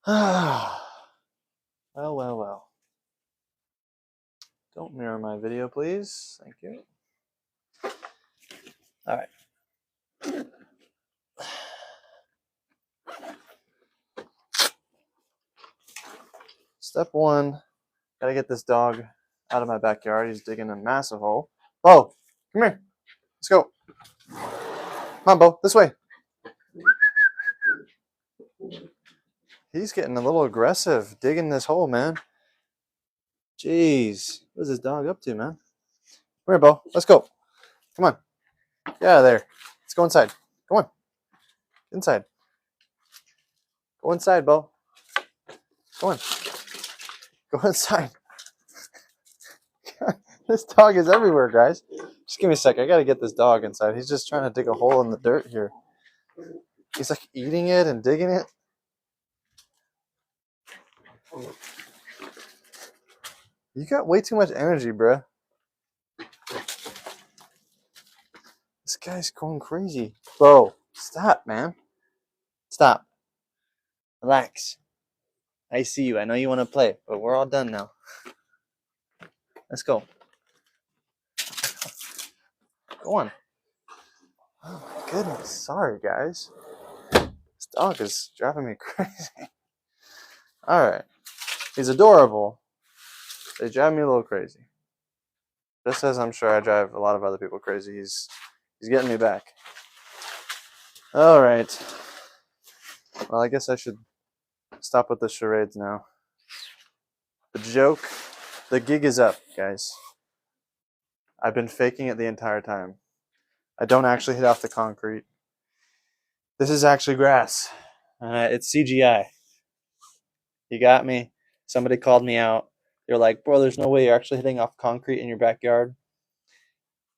Well, well, well. Don't mirror my video, please. Thank you. All right. Step one, gotta get this dog out of my backyard. He's digging a massive hole. Bo, come here. Let's go. Come on, Bo, this way. He's getting a little aggressive, digging this hole, man. Jeez, what's this dog up to, man? Come here, Bo. Let's go. Come on. Get out of there. Let's go inside. Come on. Inside. Go inside, Bo. Go on. Go inside. This dog is everywhere, guys. Just give me a sec. I gotta get this dog inside. He's just trying to dig a hole in the dirt here. He's like eating it and digging it. You got way too much energy, bruh. This guy's going crazy. Bro, stop, man. Stop. Relax. I see you. I know you want to play, but we're all done now. Let's go. Go on. Oh my goodness. Sorry, guys. This dog is driving me crazy. Alright. He's adorable. They drive me a little crazy. Just as I'm sure I drive a lot of other people crazy. He's getting me back. Alright. Well, I guess I should stop with the charades now. The joke, the gig is up, guys. I've been faking it the entire time. I don't actually hit off the concrete. This is actually grass. It's CGI. You got me. Somebody called me out. They're like, bro, there's no way you're actually hitting off concrete in your backyard.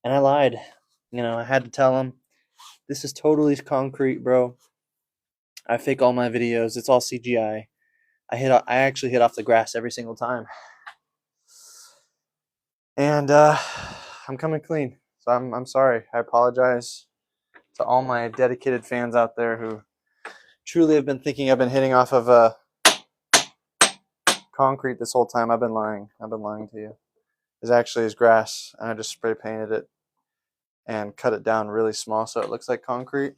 And I lied. You know, I had to tell them, this is totally concrete, bro. I fake all my videos. It's all CGI. I actually hit off the grass every single time. And I'm coming clean. So I'm sorry. I apologize to all my dedicated fans out there who truly have been thinking I've been hitting off of concrete this whole time. I've been lying. I've been lying to you. It's actually is grass, and I just spray painted it and cut it down really small so it looks like concrete.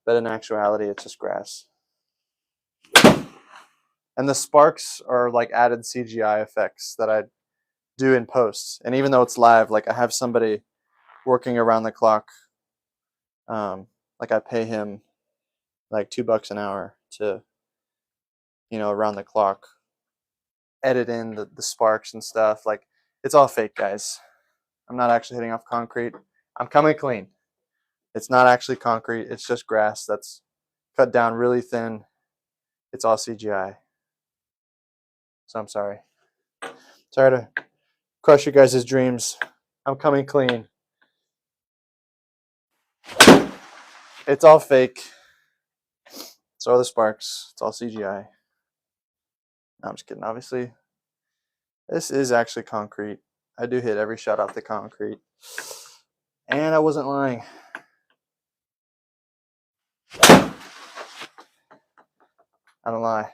But in actuality, it's just grass. And the sparks are like added CGI effects that I do in post. And even though it's live, like I have somebody working around the clock. Like I pay him like $2 an hour to, you know, around the clock edit in the sparks and stuff. Like it's all fake, guys. I'm not actually hitting off concrete. I'm coming clean. It's not actually concrete. It's just grass that's cut down really thin. It's all CGI. So I'm sorry. Sorry to crush you guys' dreams. I'm coming clean. It's all fake. So are the sparks. It's all CGI. No, I'm just kidding. Obviously, this is actually concrete. I do hit every shot off the concrete. And I wasn't lying. I don't lie.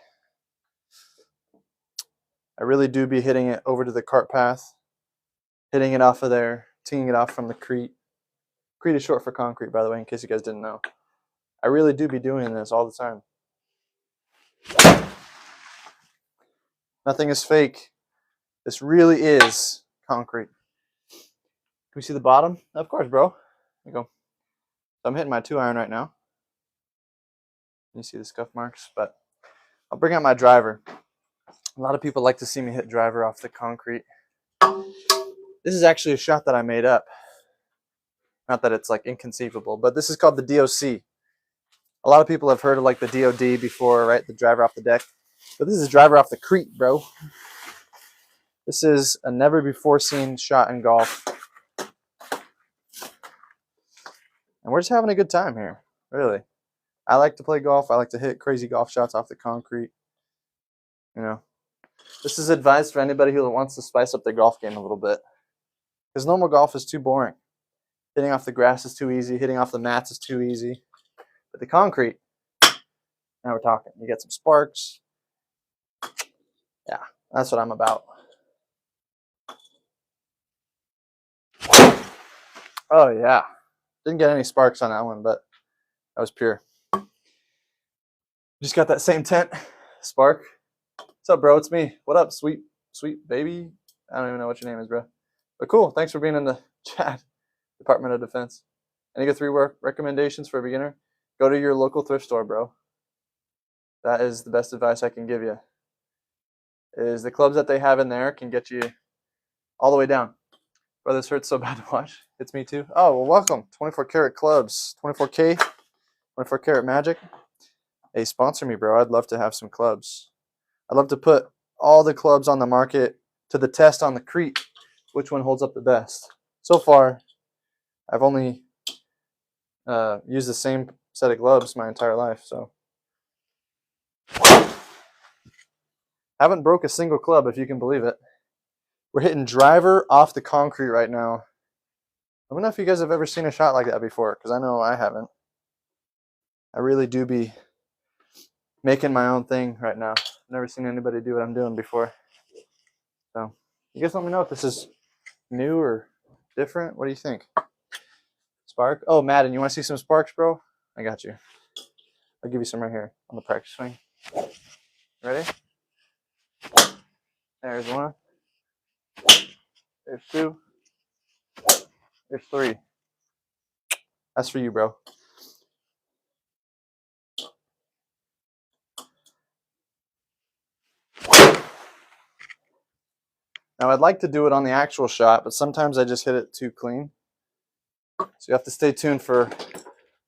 I really do be hitting it over to the cart path, hitting it off of there, teeing it off from the crete. Crete is short for concrete, by the way, in case you guys didn't know. I really do be doing this all the time. Nothing is fake. This really is concrete. Can we see the bottom? Of course, bro. There you go. So I'm hitting my 2-iron right now. You see the scuff marks, but I'll bring out my driver. A lot of people like to see me hit driver off the concrete. This is actually a shot that I made up. Not that it's like inconceivable, but this is called the DOC. A lot of people have heard of like the DOD before, right? The driver off the deck. But this is driver off the crete, bro. This is a never before seen shot in golf. And we're just having a good time here, really. I like to play golf. I like to hit crazy golf shots off the concrete. You know, this is advice for anybody who wants to spice up their golf game a little bit. Because normal golf is too boring. Hitting off the grass is too easy. Hitting off the mats is too easy. But the concrete, Now we're talking. You get some sparks. Yeah, that's what I'm about. Oh yeah, didn't get any sparks on that one, but that was pure. Just got that same tent. Spark. What's up, bro? It's me. What up, sweet baby? I don't even know what your name is, bro. But cool. Thanks for being in the chat. Department of Defense. Any good 3 recommendations for a beginner? Go to your local thrift store, bro. That is the best advice I can give you. Is the clubs that they have in there can get you all the way down. Bro, this hurts so bad to watch. It's me too. Oh, well, welcome. 24 karat clubs. 24K. 24 karat magic. Hey, sponsor me, bro. I'd love to have some clubs. I'd love to put all the clubs on the market to the test on the Crete. Which one holds up the best? So far, I've only used the same set of gloves my entire life, so haven't broke a single club, if you can believe it. We're hitting driver off the concrete right now. I don't know if you guys have ever seen a shot like that before, because I know I haven't. I really do be making my own thing right now. Never seen anybody do what I'm doing before. So you guys let me know if this is new or different. What do you think? Spark? Oh, Madden, you want to see some sparks, bro? I got you. I'll give you some right here on the practice swing. Ready? There's 1. There's 2. There's 3. That's for you, bro. Now, I'd like to do it on the actual shot, but sometimes I just hit it too clean. So you have to stay tuned for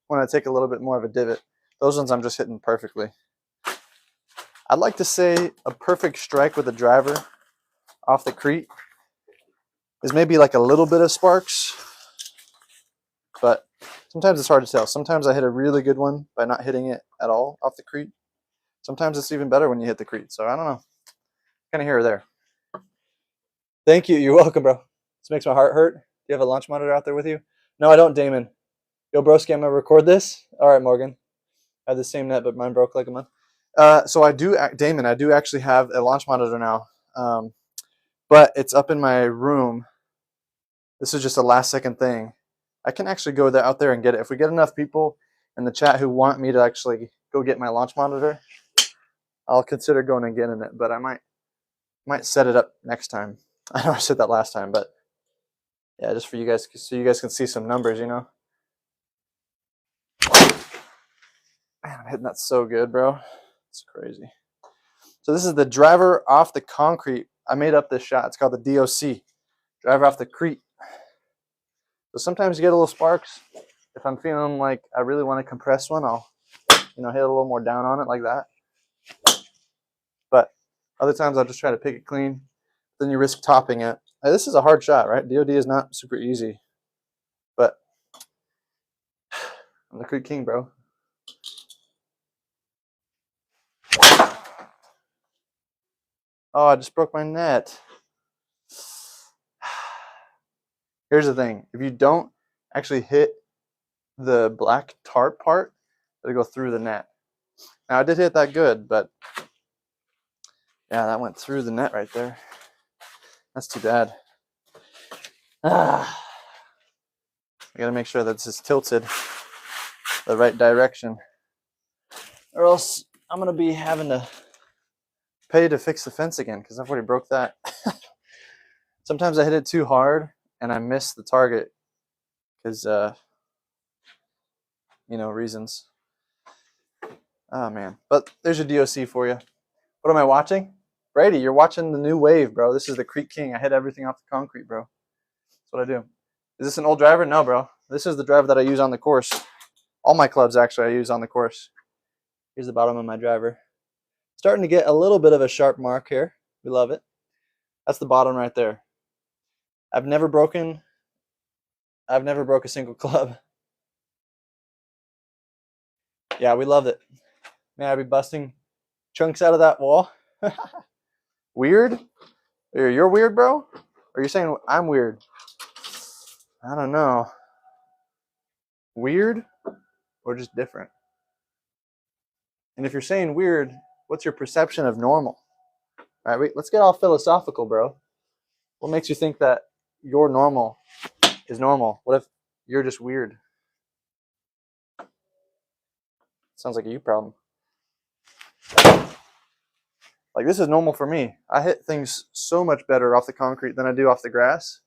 when I take a little bit more of a divot. Those ones I'm just hitting perfectly. I'd like to say a perfect strike with a driver off the Crete is maybe like a little bit of sparks, but sometimes it's hard to tell. Sometimes I hit a really good one by not hitting it at all off the Crete. Sometimes it's even better when you hit the Crete. So I don't know. Kind of here or there. Thank you. You're welcome, bro. This makes my heart hurt. Do you have a launch monitor out there with you? No, I don't, Damon. Yo, broski, I'm going to record this. All right, Morgan. I have the same net, but mine broke like a month. So I do, Damon, I do actually have a launch monitor now. But it's up in my room. This is just a last second thing. I can actually go out there and get it. If we get enough people in the chat who want me to actually go get my launch monitor, I'll consider going and getting it, but I might set it up next time. I know I said that last time, but yeah, just for you guys, so you guys can see some numbers, you know. Man, I'm hitting that so good, bro. It's crazy. So this is the driver off the concrete. I made up this shot. It's called the DOC, driver off the Crete. So sometimes you get a little sparks. If I'm feeling like I really want to compress one, I'll hit a little more down on it like that. But other times I'll just try to pick it clean. Then you risk topping it. This is a hard shot, right? DOD is not super easy, but I'm the Crete King, bro. Oh, I just broke my net. Here's the thing. If you don't actually hit the black tarp part, it'll go through the net. Now, I did hit that good, but yeah, that went through the net right there. That's too bad. I got to make sure that this is tilted the right direction, or else I'm going to be having to pay to fix the fence again because I've already broke that. Sometimes I hit it too hard and I miss the target because, reasons. Oh, man. But there's your DOC for you. What am I watching? Brady, you're watching the new wave, bro. This is the Crete King. I hit everything off the concrete, bro. That's what I do. Is this an old driver? No, bro. This is the driver that I use on the course. All my clubs, actually, I use on the course. Here's the bottom of my driver. Starting to get a little bit of a sharp mark here. We love it. That's the bottom right there. I've never broke a single club. Yeah, we love it. Man, I'd be busting chunks out of that wall. Weird? You're weird, bro? Or are you saying I'm weird? I don't know. Weird or just different? And if you're saying weird, what's your perception of normal? All right, wait, let's get all philosophical, bro. What makes you think that your normal is normal? What if you're just weird? Sounds like a you problem. Like, this is normal for me. I hit things so much better off the concrete than I do off the grass.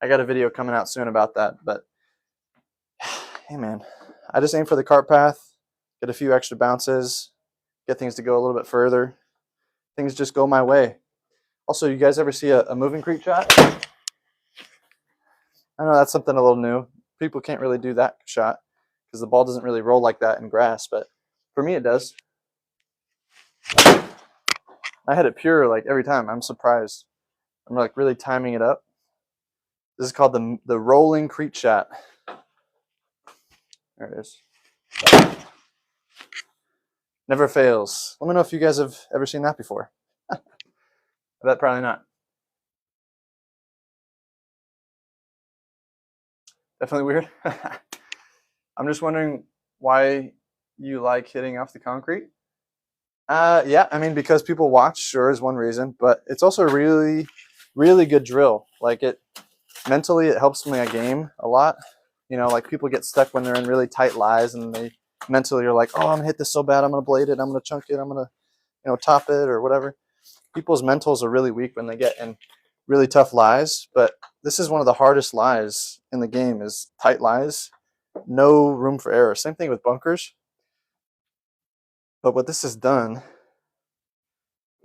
I got a video coming out soon about that, but hey man, I just aim for the cart path, get a few extra bounces, get things to go a little bit further. Things just go my way. Also, you guys ever see a moving creek shot? I know that's something a little new. People can't really do that shot because the ball doesn't really roll like that in grass, but for me it does. I hit it pure like every time. I'm surprised. I'm like really timing it up. This is called the rolling creek shot. There it is. Never fails. Let me know if you guys have ever seen that before. I bet probably not. Definitely weird. I'm just wondering why you like hitting off the concrete. Yeah, I mean, because people watch, sure, is one reason, but it's also a really, really good drill. Like, it mentally, it helps my game a lot. You know, like, people get stuck when they're in really tight lies, and they mentally are like, oh, I'm gonna hit this so bad, I'm gonna blade it, I'm gonna chunk it, I'm gonna, you know, top it or whatever. People's mentals are really weak when they get in really tough lies, but this is one of the hardest lies in the game, is tight lies. No room for error. Same thing with bunkers. But what this has done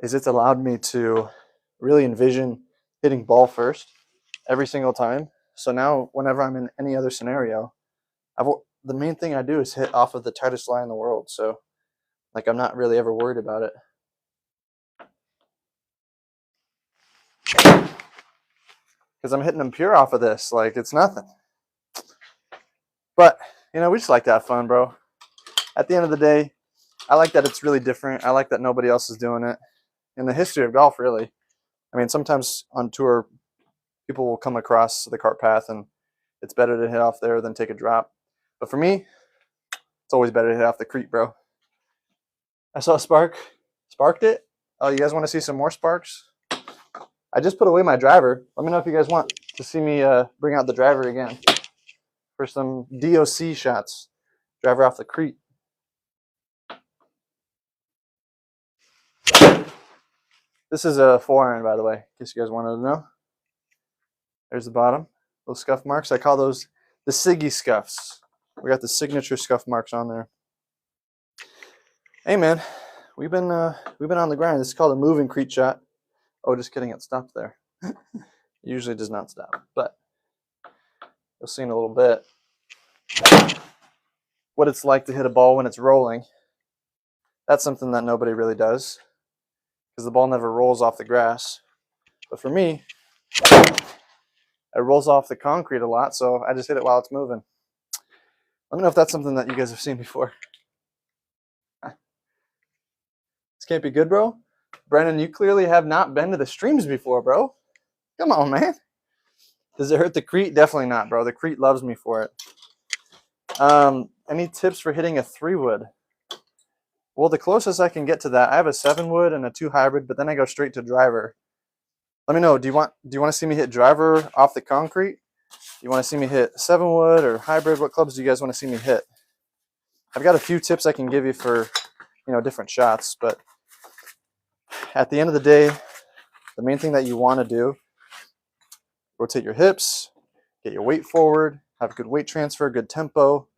is it's allowed me to really envision hitting ball first every single time. So now whenever I'm in any other scenario, the main thing I do is hit off of the tightest lie in the world. So like, I'm not really ever worried about it. Because I'm hitting them pure off of this. Like, it's nothing. But, you know, we just like to have fun, bro. At the end of the day, I like that it's really different. I like that nobody else is doing it. In the history of golf, really. I mean, sometimes on tour, people will come across the cart path, and it's better to hit off there than take a drop. But for me, it's always better to hit off the creek, bro. I saw a spark. Sparked it. Oh, you guys want to see some more sparks? I just put away my driver. Let me know if you guys want to see me bring out the driver again for some DOC shots. Driver off the creek. This is a 4-iron, by the way, in case you guys wanted to know. There's the bottom. Those scuff marks. I call those the Siggy scuffs. We got the signature scuff marks on there. Hey man, we've been on the grind. This is called a moving creek shot. Oh, just kidding, it stopped there. It usually does not stop, but you'll see in a little bit what it's like to hit a ball when it's rolling. That's something that nobody really does, because the ball never rolls off the grass. But for me, it rolls off the concrete a lot, so I just hit it while it's moving. Let me know if that's something that you guys have seen before. This can't be good, bro. Brennan, you clearly have not been to the streams before, bro. Come on, man. Does it hurt the Crete? Definitely not, bro. The Crete loves me for it. Any tips for hitting a 3-wood? Well, the closest I can get to that, I have a 7-wood and a 2 hybrid, but then I go straight to driver. Let me know. Do you want to see me hit driver off the concrete? Do you want to see me hit 7-wood or hybrid? What clubs do you guys want to see me hit? I've got a few tips I can give you for, you know, different shots, but at the end of the day, the main thing that you want to do, rotate your hips, get your weight forward, have good weight transfer, good tempo.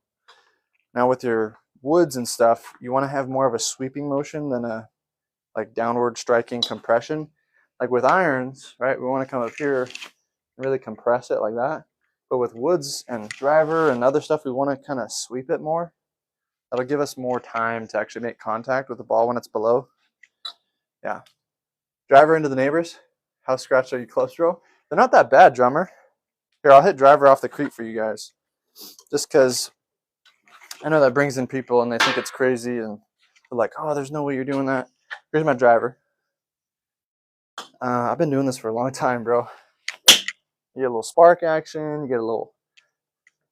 Now with your woods and stuff, you want to have more of a sweeping motion than a like downward striking compression. Like with irons, right, we want to come up here and really compress it like that. But with woods and driver and other stuff, we want to kind of sweep it more. That'll give us more time to actually make contact with the ball when it's below. Yeah. Driver into the neighbors. How scratched are you close, bro? They're not that bad, drummer. Here, I'll hit driver off the creek for you guys. Just because I know that brings in people and they think it's crazy and they're like, oh, there's no way you're doing that. Here's my driver. I've been doing this for a long time, bro. You get a little spark action. You get a little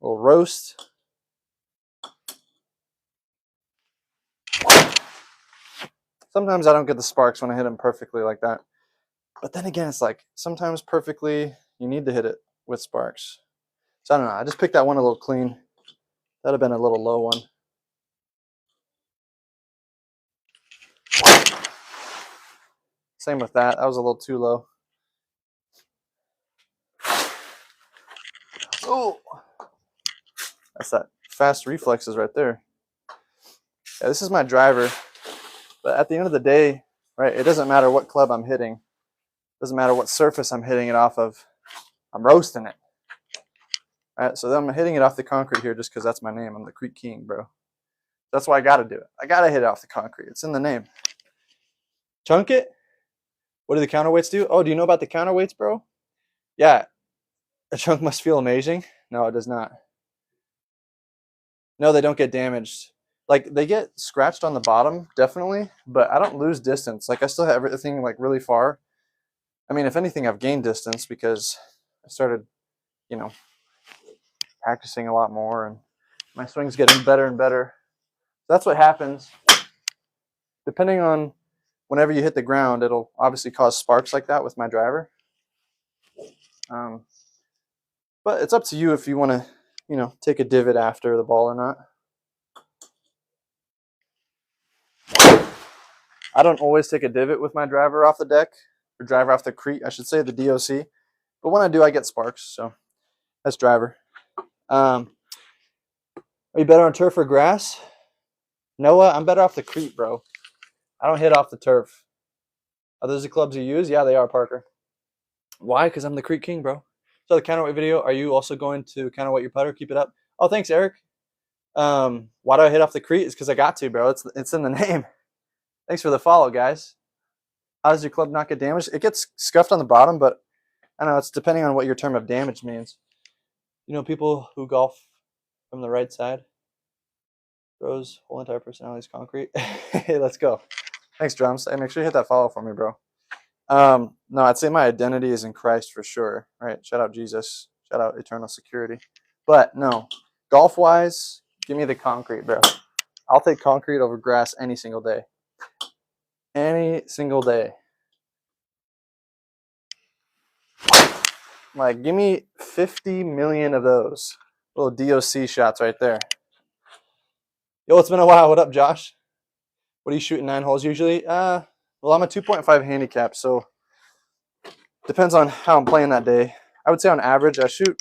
roast. Sometimes I don't get the sparks when I hit them perfectly like that. But then again, it's like sometimes perfectly you need to hit it with sparks. So I don't know. I just picked that one a little clean. That'd have been a little low one. Same with that. That was a little too low. Oh, that's that fast reflexes right there. Yeah, this is my driver. But at the end of the day, right, it doesn't matter what club I'm hitting. It doesn't matter what surface I'm hitting it off of. I'm roasting it. All right, so then I'm hitting it off the concrete here just because that's my name. I'm the Creek King, bro. That's why I got to do it. I got to hit it off the concrete. It's in the name. Chunk it. What do the counterweights do? Oh, do you know about the counterweights, bro? Yeah. A chunk must feel amazing. No, it does not. No, they don't get damaged. Like, they get scratched on the bottom, definitely, but I don't lose distance. Like, I still have everything, like, really far. I mean, if anything, I've gained distance because I started, you know, practicing a lot more, and my swing's getting better and better. That's what happens. Depending on whenever you hit the ground, it'll obviously cause sparks like that with my driver. But it's up to you if you want to, you know, take a divot after the ball or not. I don't always take a divot with my driver off the deck, or driver off the cleat, I should say, the DOC. But when I do, I get sparks, so that's driver. Are you better on turf or grass? Noah, I'm better off the cleat, bro. I don't hit off the turf. Are those the clubs you use? Yeah, they are, Parker. Why? Because I'm the Creek King, bro. So the counterweight video, are you also going to counterweight your putter? Keep it up. Oh, thanks, Eric. Why do I hit off the cleat? It's because I got to, bro. It's in the name. Thanks for the follow, guys. How does your club not get damaged? It gets scuffed on the bottom, but I don't know. It's depending on what your term of damage means. You know, people who golf from the right side, Bro's whole entire personality is concrete. Hey, let's go. Thanks, Drums. Hey, make sure you hit that follow for me, bro. No, I'd say my identity is in Christ for sure. Right? Shout out Jesus. Shout out eternal security. But no, golf-wise, give me the concrete, bro. I'll take concrete over grass any single day. Any single day. Like, give me 50 million of those little DOC shots right there. Yo, it's been a while. What up, Josh? What are you shooting 9 holes usually? Well, I'm a 2.5 handicap, so depends on how I'm playing that day. I would say on average, I shoot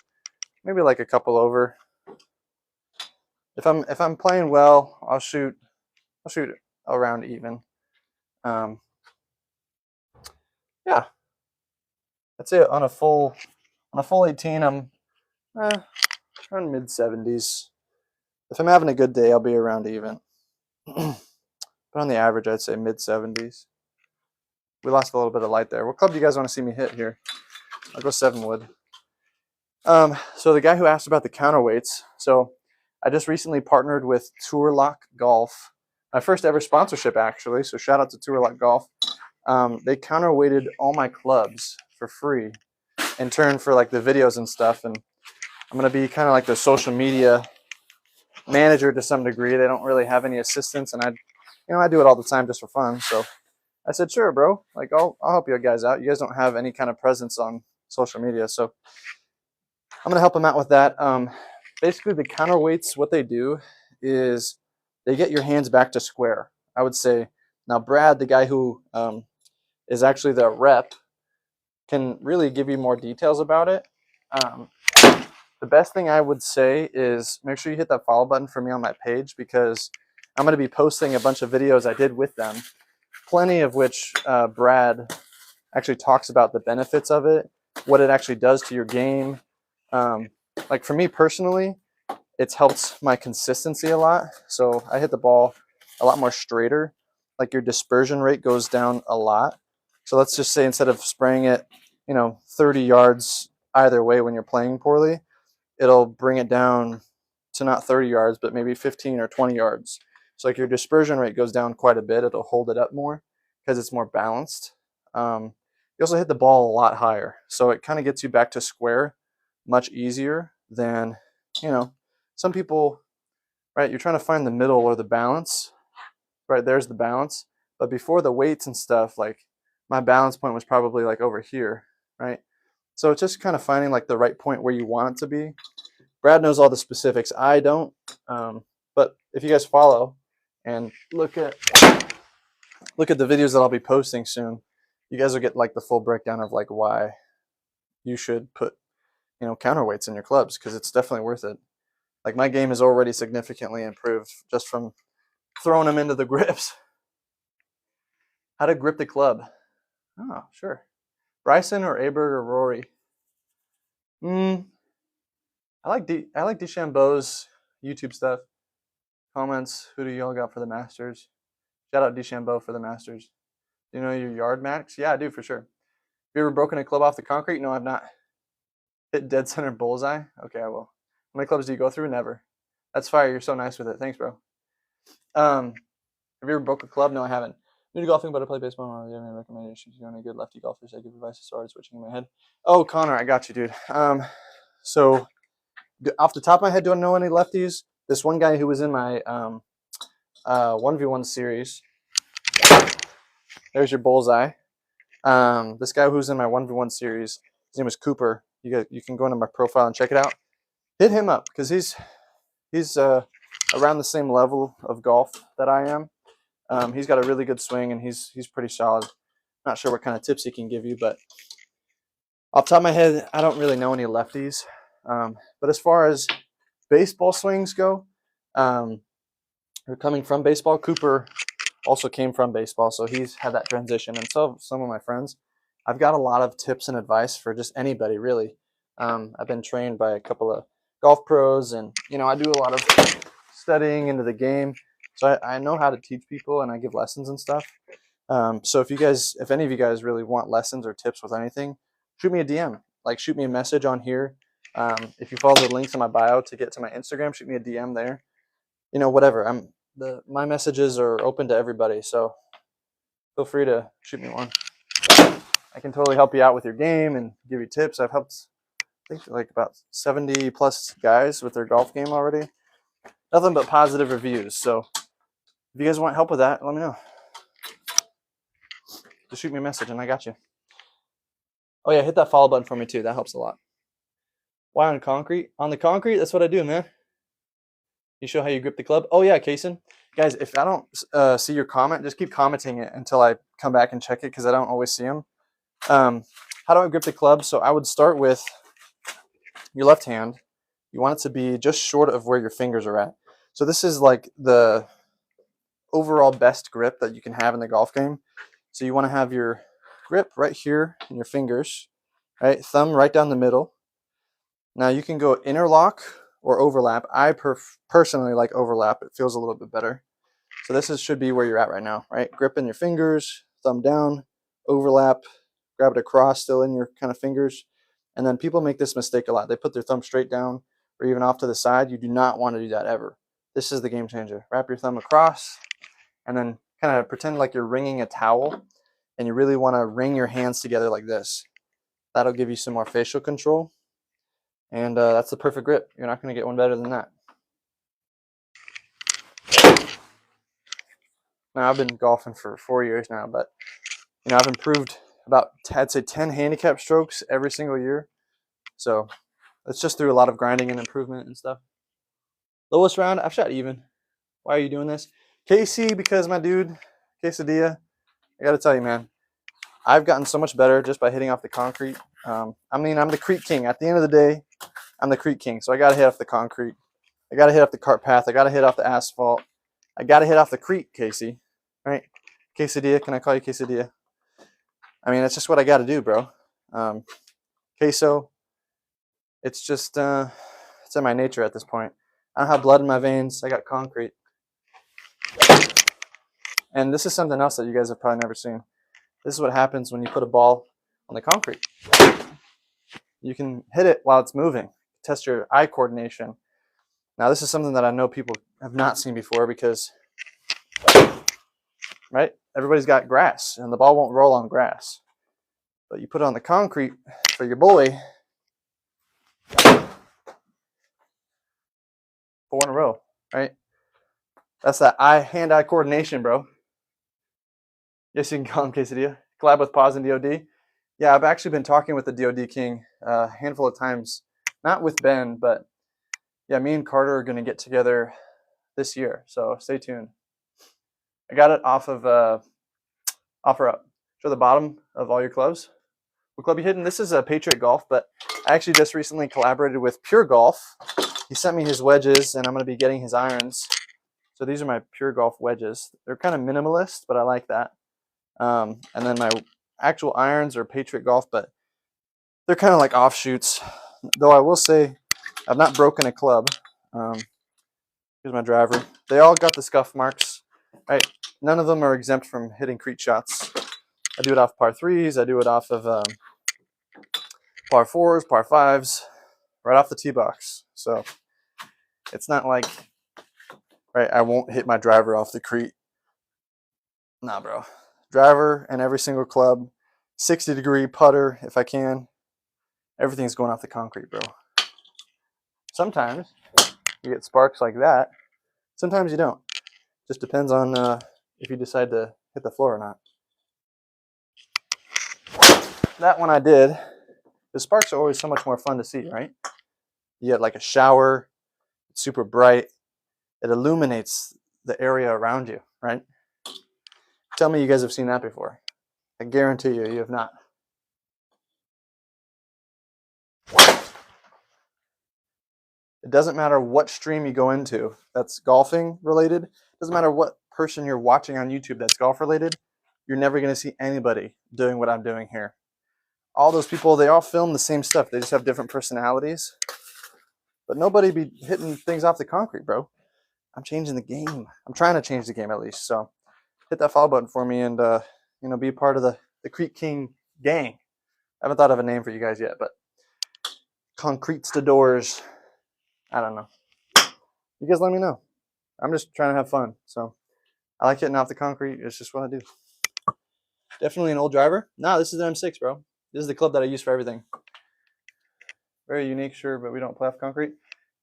maybe like a couple over. If I'm playing well, I'll shoot around even. Yeah, that's it. On a full 18, I'm around mid 70s. If I'm having a good day, I'll be around even. But on the average, I'd say mid 70s. We lost a little bit of light there. What club do you guys want to see me hit here? I'll go 7 wood. So the guy who asked about the counterweights. So I just recently partnered with Tour Lock Golf. My first ever sponsorship, actually. So shout out to Tour Lock Golf. They counterweighted all my clubs for free in turn for like the videos and stuff. And I'm going to be kind of like the social media manager to some degree. They don't really have any assistants, and I do it all the time just for fun. So I said, sure, bro. Like, I'll help you guys out. You guys don't have any kind of presence on social media, so I'm gonna help them out with that. Basically, the counterweights, what they do is they get your hands back to square, I would say. Now, Brad, the guy who is actually the rep, can really give you more details about it. The best thing I would say is make sure you hit that follow button for me on my page, because I'm going to be posting a bunch of videos I did with them, plenty of which Brad actually talks about the benefits of it, what it actually does to your game. Like for me personally, it's helped my consistency a lot. So I hit the ball a lot more straighter. Like your dispersion rate goes down a lot. So let's just say instead of spraying it, 30 yards either way when you're playing poorly, it'll bring it down to not 30 yards, but maybe 15 or 20 yards. So like your dispersion rate goes down quite a bit. It'll hold it up more because it's more balanced. You also hit the ball a lot higher. So it kind of gets you back to square much easier than, some people, right? You're trying to find the middle or the balance, right? There's the balance. But before the weights and stuff, like my balance point was probably like over here, right? So it's just kind of finding like the right point where you want it to be. Brad knows all the specifics. I don't. But if you guys follow and look at the videos that I'll be posting soon, you guys will get like the full breakdown of like why you should put, you know, counterweights in your clubs, because it's definitely worth it. Like my game is already significantly improved just from throwing them into the grips. How to grip the club? Oh, sure. Bryson or Aberg or Rory? I like DeChambeau's YouTube stuff. Comments, who do y'all got for the Masters? Shout out DeChambeau for the Masters. Do you know your yard max? Yeah, I do for sure. Have you ever broken a club off the concrete? No, I've not. Hit dead center bullseye? Okay, I will. How many clubs do you go through? Never. That's fire. You're so nice with it. Thanks, bro. Have you ever broke a club? No, I haven't. New to golfing, but I play baseball. Do you have any recommendations? You know any good lefty golfers that give advice? I started switching in my head. Oh, Connor, I got you, dude. So off the top of my head, do I know any lefties? This one guy who was in my 1v1 series. There's your bullseye. This guy who's in my 1v1 series, his name was Cooper. You can go into my profile and check it out. Hit him up because he's around the same level of golf that I am. He's got a really good swing and he's pretty solid. Not sure what kind of tips he can give you, but off the top of my head, I don't really know any lefties. But as far as baseball swings go, or coming from baseball, Cooper also came from baseball, so he's had that transition. And so some of my friends, I've got a lot of tips and advice for just anybody, really. I've been trained by a couple of golf pros, and you know, I do a lot of studying into the game, so I know how to teach people, and I give lessons and stuff. So if any of you guys really want lessons or tips with anything, shoot me a DM. Like, shoot me a message on here. If you follow the links in my bio to get to my Instagram, shoot me a DM there. You know, whatever. My messages are open to everybody, so feel free to shoot me one. I can totally help you out with your game and give you tips. I've helped, I think, like about 70 plus guys with their golf game already. Nothing but positive reviews. So if you guys want help with that, let me know. Just shoot me a message and I got you. Oh yeah, hit that follow button for me too. That helps a lot. Why on concrete? On the concrete, that's what I do, man. You show how you grip the club? Oh yeah, Kaysen. Guys, if I don't see your comment, just keep commenting it until I come back and check it, because I don't always see them. How do I grip the club? So I would start with your left hand. You want it to be just short of where your fingers are at. So this is like the overall best grip that you can have in the golf game. So you want to have your grip right here in your fingers, right? Thumb right down the middle. Now you can go interlock or overlap. I personally like overlap. It feels a little bit better. So this should be where you're at right now, right? Grip in your fingers, thumb down, overlap, grab it across, still in your kind of fingers. And then people make this mistake a lot. They put their thumb straight down or even off to the side. You do not want to do that ever. This is the game changer. Wrap your thumb across and then kind of pretend like you're wringing a towel, and you really want to wring your hands together like this. That'll give you some more facial control. And that's the perfect grip. You're not going to get one better than that. Now, I've been golfing for 4 years now, but you know, I've improved about, I'd say, 10 handicap strokes every single year. So it's just through a lot of grinding and improvement and stuff. Lowest round, I've shot even. Why are you doing this? Casey, because my dude, Quesadilla, I got to tell you, man, I've gotten so much better just by hitting off the concrete. I mean, I'm the creek king. At the end of the day, I'm the creek king. So I got to hit off the concrete. I got to hit off the cart path. I got to hit off the asphalt. I got to hit off the creek, Casey. Right? Quesadilla, can I call you Quesadilla? I mean, that's just what I got to do, bro. Queso, it's just, it's in my nature at this point. I don't have blood in my veins. I got concrete. And this is something else that you guys have probably never seen. This is what happens when you put a ball on the concrete. You can hit it while it's moving. Test your eye coordination. Now, this is something that I know people have not seen before because, right, everybody's got grass, and the ball won't roll on grass. But you put it on the concrete for your boy, 4 in a row, right? That's that hand-eye coordination, bro. Yes, you can call him Quesadilla. Collab with Pause and DOD. Yeah, I've actually been talking with the DOD King a handful of times. Not with Ben, but yeah, me and Carter are going to get together this year. So stay tuned. I got it off of Offer Up. Show the bottom of all your clubs. What club you hitting? This is a Patriot Golf, but I actually just recently collaborated with Pure Golf. He sent me his wedges, and I'm going to be getting his irons. So these are my Pure Golf wedges. They're kind of minimalist, but I like that. And then my actual irons are Patriot Golf, but they're kind of like offshoots. Though I will say I've not broken a club. Here's my driver. They all got the scuff marks. Right, none of them are exempt from hitting creek shots. I do it off par threes. I do it off of par fours, par fives, right off the tee box. So it's not like, right, I won't hit my driver off the creek. Nah, bro. Driver and every single club, 60-degree putter if I can. Everything's going off the concrete, bro. Sometimes you get sparks like that. Sometimes you don't. Just depends on if you decide to hit the floor or not. That one I did. The sparks are always so much more fun to see, right? You get like a shower, it's super bright. It illuminates the area around you, right? Tell me you guys have seen that before. I guarantee you, you have not. It doesn't matter what stream you go into that's golfing related. It doesn't matter what person you're watching on YouTube that's golf related. You're never going to see anybody doing what I'm doing here. All those people, they all film the same stuff. They just have different personalities. But nobody be hitting things off the concrete, bro. I'm changing the game. I'm trying to change the game at least. So hit that follow button for me and be part of the Creek King gang. I haven't thought of a name for you guys yet, but concretes the doors. I don't know. You guys let me know. I'm just trying to have fun. So I like hitting off the concrete. It's just what I do. Definitely an old driver. No, this is an M6, bro. This is the club that I use for everything. Very unique, sure, but we don't play off concrete.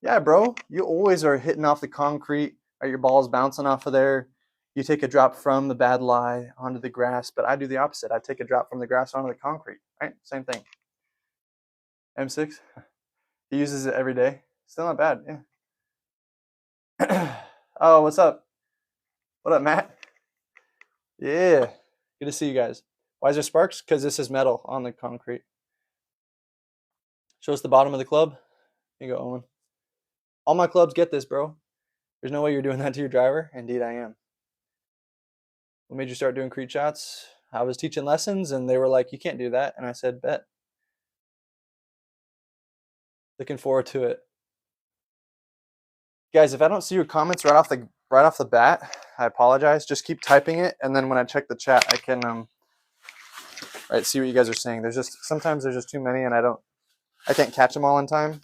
Yeah, bro. You always are hitting off the concrete. Or your ball's bouncing off of there. You take a drop from the bad lie onto the grass, but I do the opposite. I take a drop from the grass onto the concrete, right? Same thing. M6. He uses it every day. Still not bad, yeah. Oh, what's up? What up, Matt? Yeah, good to see you guys. Why is there sparks? Because this is metal on the concrete. Show us the bottom of the club. Here you go, Owen. All my clubs get this, bro. There's no way you're doing that to your driver. Indeed, I am. What made you start doing creek shots? I was teaching lessons, and they were like, you can't do that. And I said, bet. Looking forward to it. Guys, if I don't see your comments right off the bat, I apologize. Just keep typing it, and then when I check the chat, I can see what you guys are saying. Sometimes there's just too many, and I can't catch them all in time.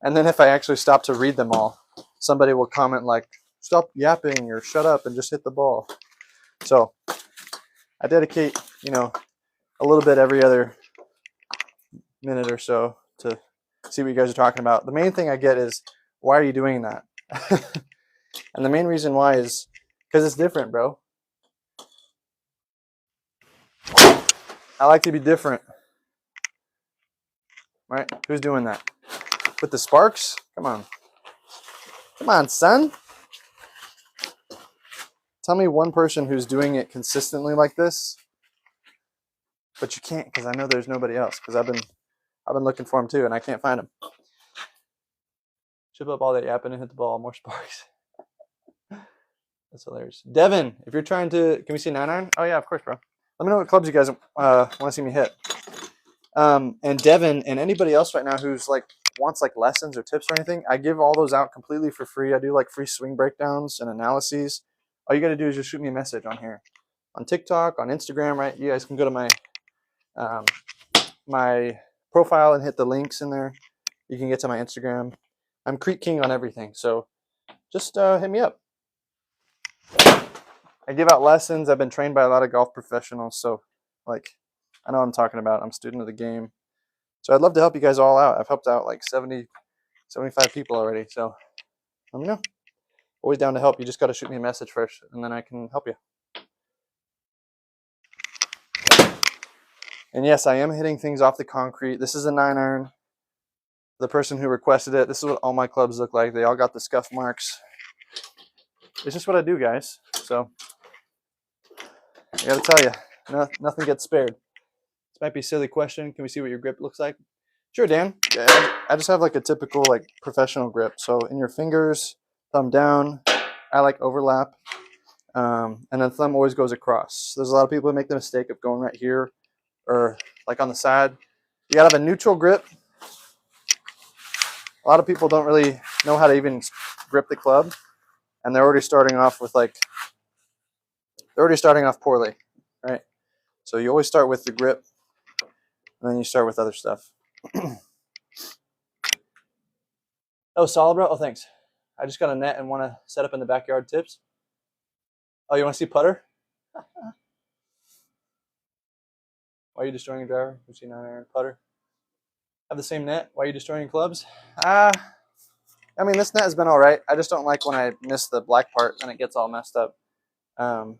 And then if I actually stop to read them all, somebody will comment like, stop yapping or shut up and just hit the ball. So I dedicate, a little bit every other minute or so to see what you guys are talking about. The main thing I get is, why are you doing that? And the main reason why is because it's different, bro. I like to be different. Right? Who's doing that? With the sparks? Come on. Come on, son. Tell me one person who's doing it consistently like this. But you can't, because I know there's nobody else. Because I've been looking for them too, and I can't find them. Chip up all that yapping and hit the ball. More sparks. That's hilarious. Devin, if you're trying to, can we see 9-iron? Oh yeah, of course, bro. Let me know what clubs you guys want to see me hit. And Devin and anybody else right now who's wants lessons or tips or anything, I give all those out completely for free. I do free swing breakdowns and analyses. All you got to do is just shoot me a message on here, on TikTok, on Instagram. Right? You guys can go to my my profile and hit the links in there. You can get to my Instagram. I'm Creek King on everything, so just hit me up. I give out lessons. I've been trained by a lot of golf professionals, so I know what I'm talking about. I'm a student of the game. So I'd love to help you guys all out. I've helped out 70, 75 people already, so let me know. Always down to help. You just got to shoot me a message first, and then I can help you. And yes, I am hitting things off the concrete. This is a 9-iron. The person who requested it, this is what all my clubs look like. They all got the scuff marks. It's just what I do, guys. So I gotta tell you, nothing gets spared. This might be a silly question. Can we see what your grip looks like? Sure, Dan. Yeah, I just have like a typical like professional grip. So in your fingers, thumb down. I like overlap. And then thumb always goes across. There's a lot of people who make the mistake of going right here or like on the side. You gotta have a neutral grip. A lot of people don't really know how to even grip the club, and they're already starting off with like, they're already starting off poorly, right? So you always start with the grip, and then you start with other stuff. Oh, solid, bro? Oh, thanks. I just got a net and want to set up in the backyard tips. Oh, you want to see putter? Why are you destroying your driver? You see 9-iron putter. Have the same net. Why are you destroying your clubs? I mean, this net has been all right. I just don't like when I miss the black part and it gets all messed up. What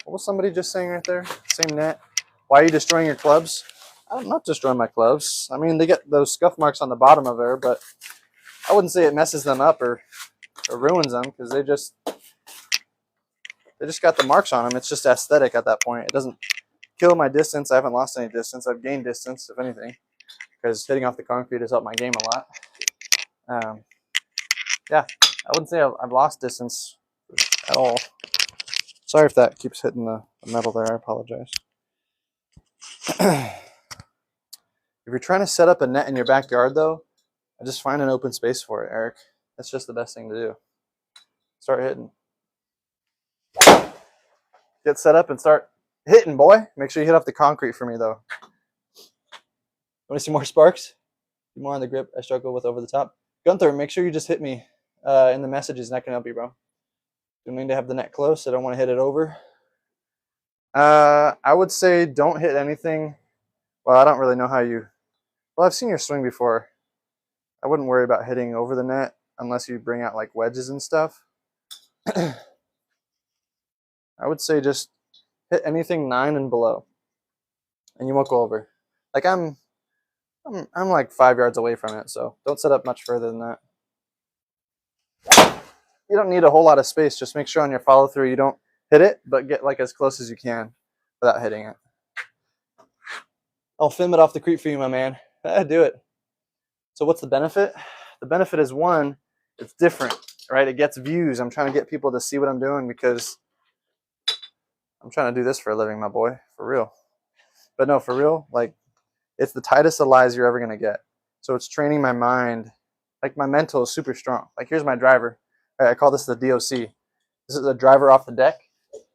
was somebody just saying right there? Same net. Why are you destroying your clubs? I'm not destroying my clubs. I mean, they get those scuff marks on the bottom of there, but I wouldn't say it messes them up or ruins them, because they just got the marks on them. It's just aesthetic at that point. It doesn't kill my distance. I haven't lost any distance. I've gained distance, if anything, because hitting off the concrete has helped my game a lot. Yeah, I wouldn't say I've lost distance at all. Sorry if that keeps hitting the metal there. I apologize. If you're trying to set up a net in your backyard, though, I just find an open space for it, Eric. That's just the best thing to do. Start hitting. Get set up and start hitting, boy. Make sure you hit off the concrete for me, though. Want to see more sparks? More on the grip I struggle with over the top. Gunther, make sure you just hit me in the messages, and I can help you, bro. You mean to have the net close? I don't want to hit it over. I would say don't hit anything. Well, I don't really know how you... Well, I've seen your swing before. I wouldn't worry about hitting over the net unless you bring out like wedges and stuff. I would say just hit anything 9 and below, and you won't go over. Like I'm like 5 yards away from it, so don't set up much further than that. You don't need a whole lot of space. Just make sure on your follow through you don't hit it, but get like as close as you can without hitting it. I'll film it off the creek for you, my man. Do it. So what's the benefit? The benefit is, one, it's different, right? It gets views. I'm trying to get people to see what I'm doing, because I'm trying to do this for a living, my boy, for real. But no, for real, like, it's the tightest of lies you're ever going to get. So it's training my mind. Like, my mental is super strong. Like, here's my driver. I call this the DOC. This is a driver off the deck,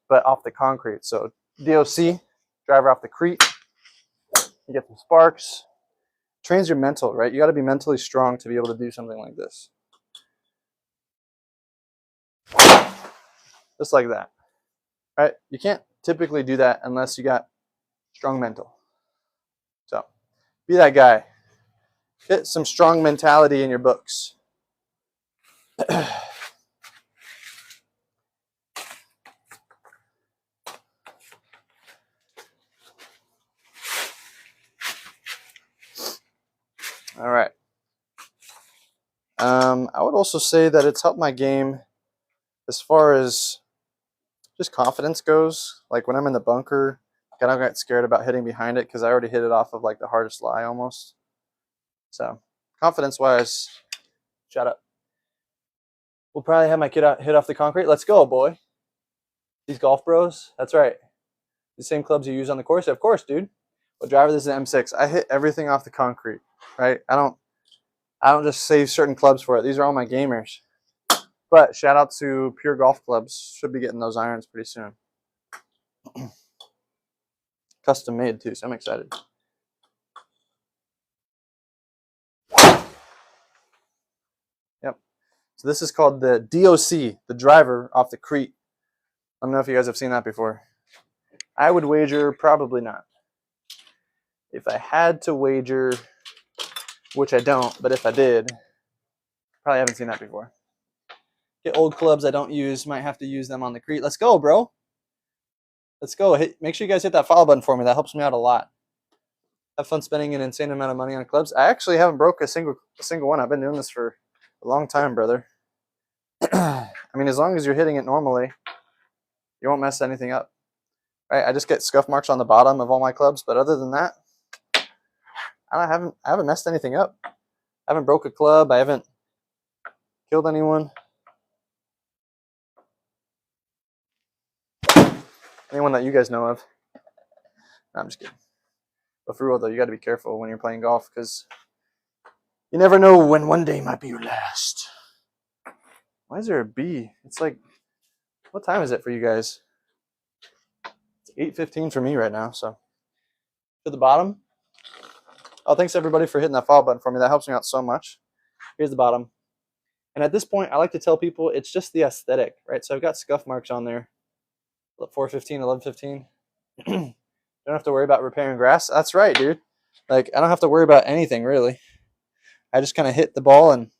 but off the concrete. So DOC, driver off the creek. You get some sparks. Trains your mental, right? You got to be mentally strong to be able to do something like this. Just like that, right? You can't typically do that unless you got strong mental. So be that guy. Get some strong mentality in your books. All right. I would also say that it's helped my game as far as just confidence goes. Like when I'm in the bunker, I don't get scared about hitting behind it because I already hit it off of like the hardest lie almost. So confidence-wise, shut up. We'll probably have my kid hit off the concrete. Let's go, boy. These golf bros, that's right. The same clubs you use on the course? Of course, dude. What driver? This is an M6. I hit everything off the concrete, right? I don't just save certain clubs for it. These are all my gamers. But shout out to Pure Golf Clubs. Should be getting those irons pretty soon. Custom made too, so I'm excited. Yep. So this is called the DOC, the driver off the creek. I don't know if you guys have seen that before. I would wager probably not. If I had to wager, which I don't, but if I did, probably haven't seen that before. Get old clubs I don't use, might have to use them on the creek. Let's go, bro. Let's go. Make sure you guys hit that follow button for me. That helps me out a lot. Have fun spending an insane amount of money on clubs. I actually haven't broke a single one. I've been doing this for a long time, brother. I mean, as long as you're hitting it normally, you won't mess anything up. Right? I just get scuff marks on the bottom of all my clubs, but other than that, I haven't messed anything up. I haven't broke a club. I haven't killed anyone. Anyone that you guys know of. No, I'm just kidding. But for real though, you got to be careful when you're playing golf because you never know when one day might be your last. Why is there a bee? It's like, what time is it for you guys? It's 8:15 for me right now. So to the bottom. Oh, thanks everybody for hitting that follow button for me. That helps me out so much. Here's the bottom. And at this point, I like to tell people it's just the aesthetic, right? So I've got scuff marks on there. 4:15, 11:15. Don't have to worry about repairing grass. That's right, dude. Like, I don't have to worry about anything, really. I just kind of hit the ball, and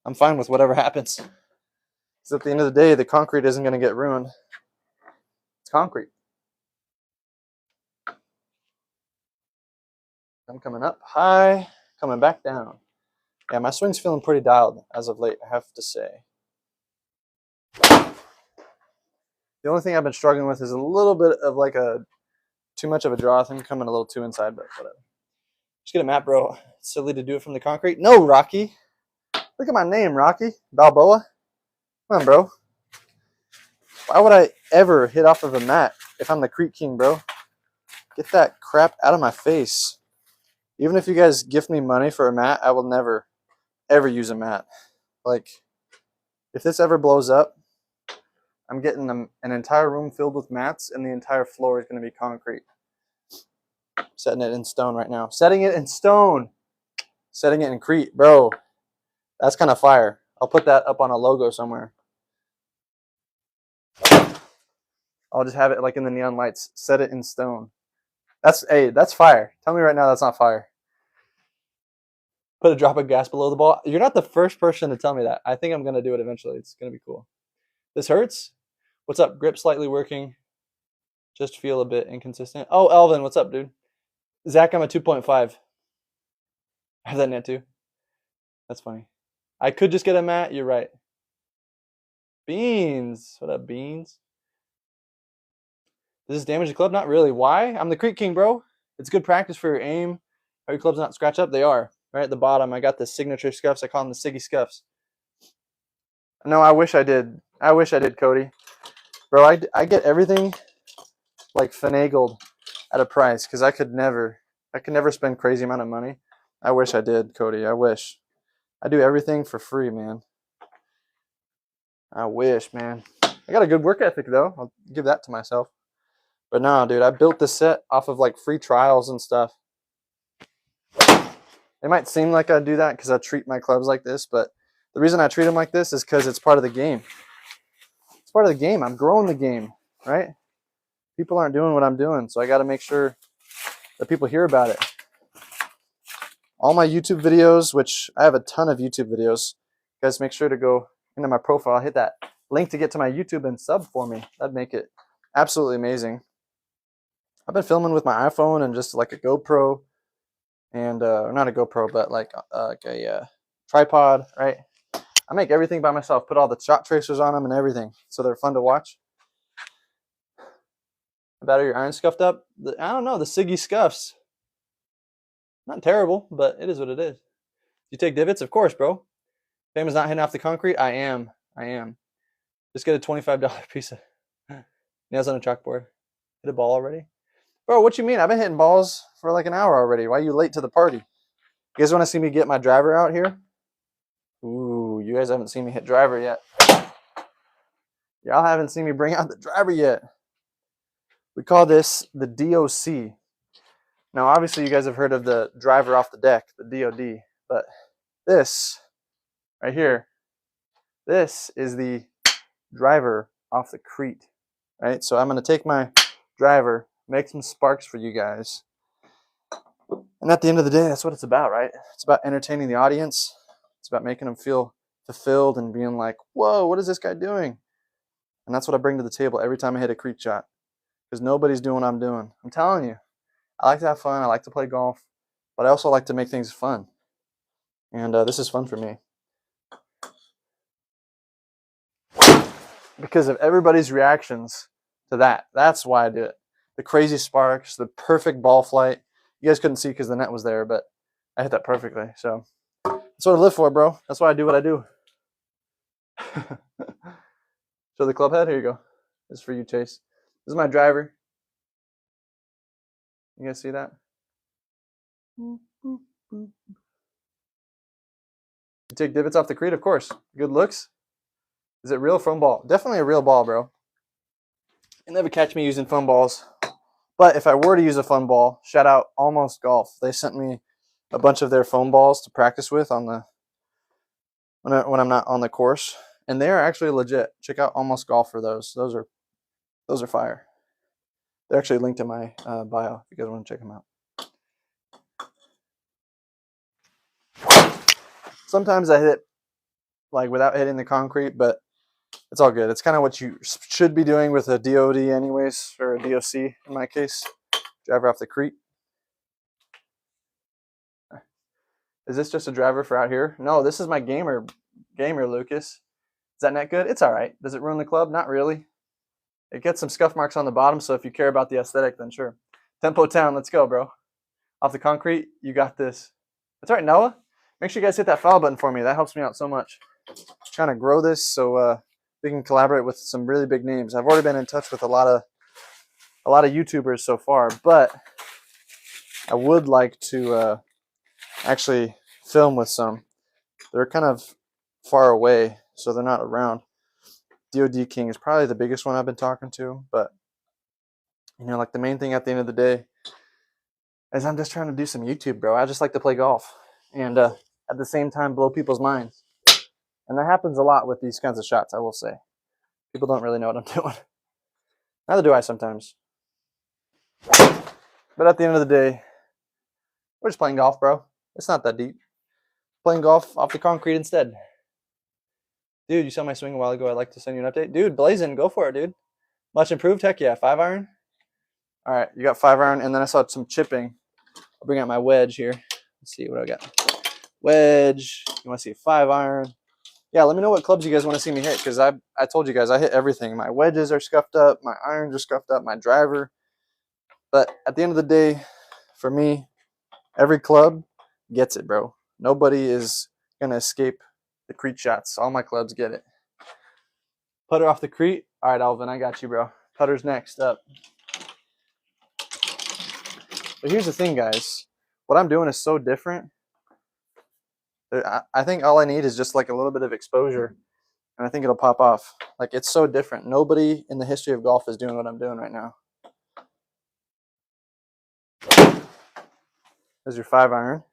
I'm fine with whatever happens. Because at the end of the day, the concrete isn't going to get ruined. It's concrete. I'm coming up high, coming back down. Yeah, my swing's feeling pretty dialed as of late, I have to say. The only thing I've been struggling with is a little bit of like too much of a draw. I think I'm coming a little too inside, but whatever. Just get a mat, bro. It's silly to do it from the concrete. No, Rocky. Look at my name, Rocky Balboa. Come on, bro. Why would I ever hit off of a mat if I'm the Creek King, bro? Get that crap out of my face. Even if you guys gift me money for a mat, I will never, ever use a mat. Like, if this ever blows up, I'm getting an entire room filled with mats, and the entire floor is going to be concrete. Setting it in stone right now. Setting it in stone. Setting it in Crete. Bro, that's kind of fire. I'll put that up on a logo somewhere. I'll just have it like in the neon lights. Set it in stone. That's fire. Tell me right now that's not fire. Put a drop of gas below the ball. You're not the first person to tell me that. I think I'm going to do it eventually. It's going to be cool. This hurts. What's up? Grip slightly working. Just feel a bit inconsistent. Oh, Elvin, what's up, dude? Zach, I'm a 2.5. I have that net too. That's funny. I could just get a mat. You're right. Beans. What up, Beans? Does this damage the club? Not really. Why? I'm the Creek King, bro. It's good practice for your aim. Are your clubs not scratch up? They are. Right at the bottom, I got the signature scuffs. I call them the Siggy scuffs. No, I wish I did. I wish I did, Cody. Bro, I get everything like finagled at a price because I could never spend crazy amount of money. I wish I did, Cody. I wish. I do everything for free, man. I wish, man. I got a good work ethic, though. I'll give that to myself. But no, dude, I built this set off of like free trials and stuff. It might seem like I do that because I treat my clubs like this, but the reason I treat them like this is because it's part of the game. It's part of the game. I'm growing the game, right? People aren't doing what I'm doing, so I got to make sure that people hear about it. All my YouTube videos, which I have a ton of YouTube videos, guys, make sure to go into my profile, hit that link to get to my YouTube and sub for me. That'd make it absolutely amazing. I've been filming with my iPhone and just like a GoPro and not a GoPro, but like a tripod, right? I make everything by myself, put all the shot tracers on them and everything, so they're fun to watch. About your iron scuffed up? I don't know, the Siggy scuffs. Not terrible, but it is what it is. You take divots? Of course, bro. Fame is not hitting off the concrete? I am. Just get a $25 piece of nails on a chalkboard. Hit a ball already? Bro, what you mean? I've been hitting balls for like an hour already. Why are you late to the party? You guys want to see me get my driver out here? Ooh, you guys haven't seen me hit driver yet. Y'all haven't seen me bring out the driver yet. We call this the DOC. Now, obviously, you guys have heard of the driver off the deck, the DOD. But this right here, this is the driver off the Crete. Right? So I'm going to take my driver, make some sparks for you guys. And at the end of the day, that's what it's about, right? It's about entertaining the audience. It's about making them feel fulfilled and being like, whoa, what is this guy doing? And that's what I bring to the table every time I hit a Crete shot. because nobody's doing what I'm doing. I'm telling you, I like to have fun. I like to play golf, but I also like to make things fun. And this is fun for me. Because of everybody's reactions to that. That's why I do it. The crazy sparks, the perfect ball flight. You guys couldn't see because the net was there, but I hit that perfectly. So that's what I live for, bro. That's why I do what I do. So the club head, here you go. This is for you, Chase. This is my driver. You guys see that? You take divots off the cleat, of course. Good looks. Is it real foam ball? Definitely a real ball, bro. You never catch me using foam balls. But if I were to use a foam ball, shout out Almost Golf. They sent me a bunch of their foam balls to practice with on the when I'm not on the course, and they are actually legit. Check out Almost Golf for those. Those are fire. They're actually linked in my bio if you guys want to check them out. Sometimes I hit like without hitting the concrete, but it's all good. It's kind of what you should be doing with a DOD anyways, or a DOC in my case. Driver off the cleat. Is this just a driver for out here? No, this is my gamer, Lucas. Is that net good? It's all right. Does it ruin the club? Not really. It gets some scuff marks on the bottom, so if you care about the aesthetic, then sure. Tempo Town, let's go, bro. Off the concrete, you got this. That's all right, Noah. Make sure you guys hit that follow button for me. That helps me out so much. I'm trying to grow this so we can collaborate with some really big names. I've already been in touch with a lot of YouTubers so far, but I would like to actually film with some. They're kind of far away, so they're not around. DOD King is probably the biggest one I've been talking to, but you know, like the main thing at the end of the day is I'm just trying to do some YouTube, bro. I just like to play golf and at the same time blow people's minds. And that happens a lot with these kinds of shots, I will say. People don't really know what I'm doing. Neither do I sometimes. But at the end of the day, we're just playing golf, bro. It's not that deep. Playing golf off the concrete instead. Dude, you saw my swing a while ago. I'd like to send you an update. Dude, blazing. Go for it, dude. Much improved? Heck yeah. 5-iron? All right, you got 5-iron. And then I saw some chipping. I'll bring out my wedge here. Let's see what I got. Wedge. You want to see 5-iron? Yeah, let me know what clubs you guys want to see me hit, because I told you guys I hit everything. My wedges are scuffed up. My irons are scuffed up. My driver. But at the end of the day, for me, every club gets it, bro. Nobody is going to escape the cleat shots. All my clubs get it. Putter off the cleat. All right, Alvin, I got you, bro. Putter's next up. But here's the thing, guys. What I'm doing is so different. I think all I need is just like a little bit of exposure, and I think it'll pop off. Like, it's so different. Nobody in the history of golf is doing what I'm doing right now. There's your 5-iron.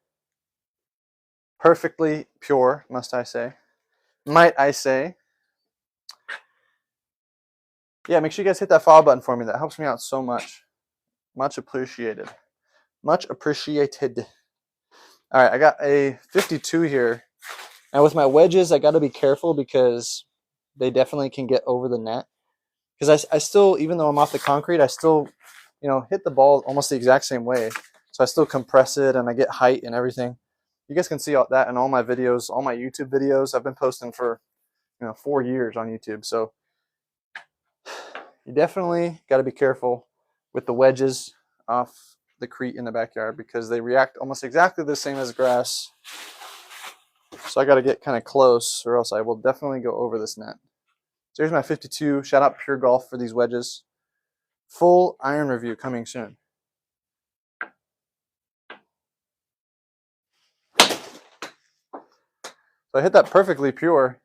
Perfectly pure, must I say. Might I say. Yeah, make sure you guys hit that follow button for me. That helps me out so much. Much appreciated. Much appreciated. All right, I got a 52 here. Now with my wedges, I got to be careful because they definitely can get over the net. Because I still, even though I'm off the concrete, I still, you know, hit the ball almost the exact same way. So I still compress it and I get height and everything. You guys can see all that in all my videos, all my YouTube videos. I've been posting for, 4 years on YouTube. So you definitely got to be careful with the wedges off the cleat in the backyard because they react almost exactly the same as grass. So I got to get kind of close or else I will definitely go over this net. So here's my 52. Shout out Pure Golf for these wedges. Full iron review coming soon. So I hit that perfectly pure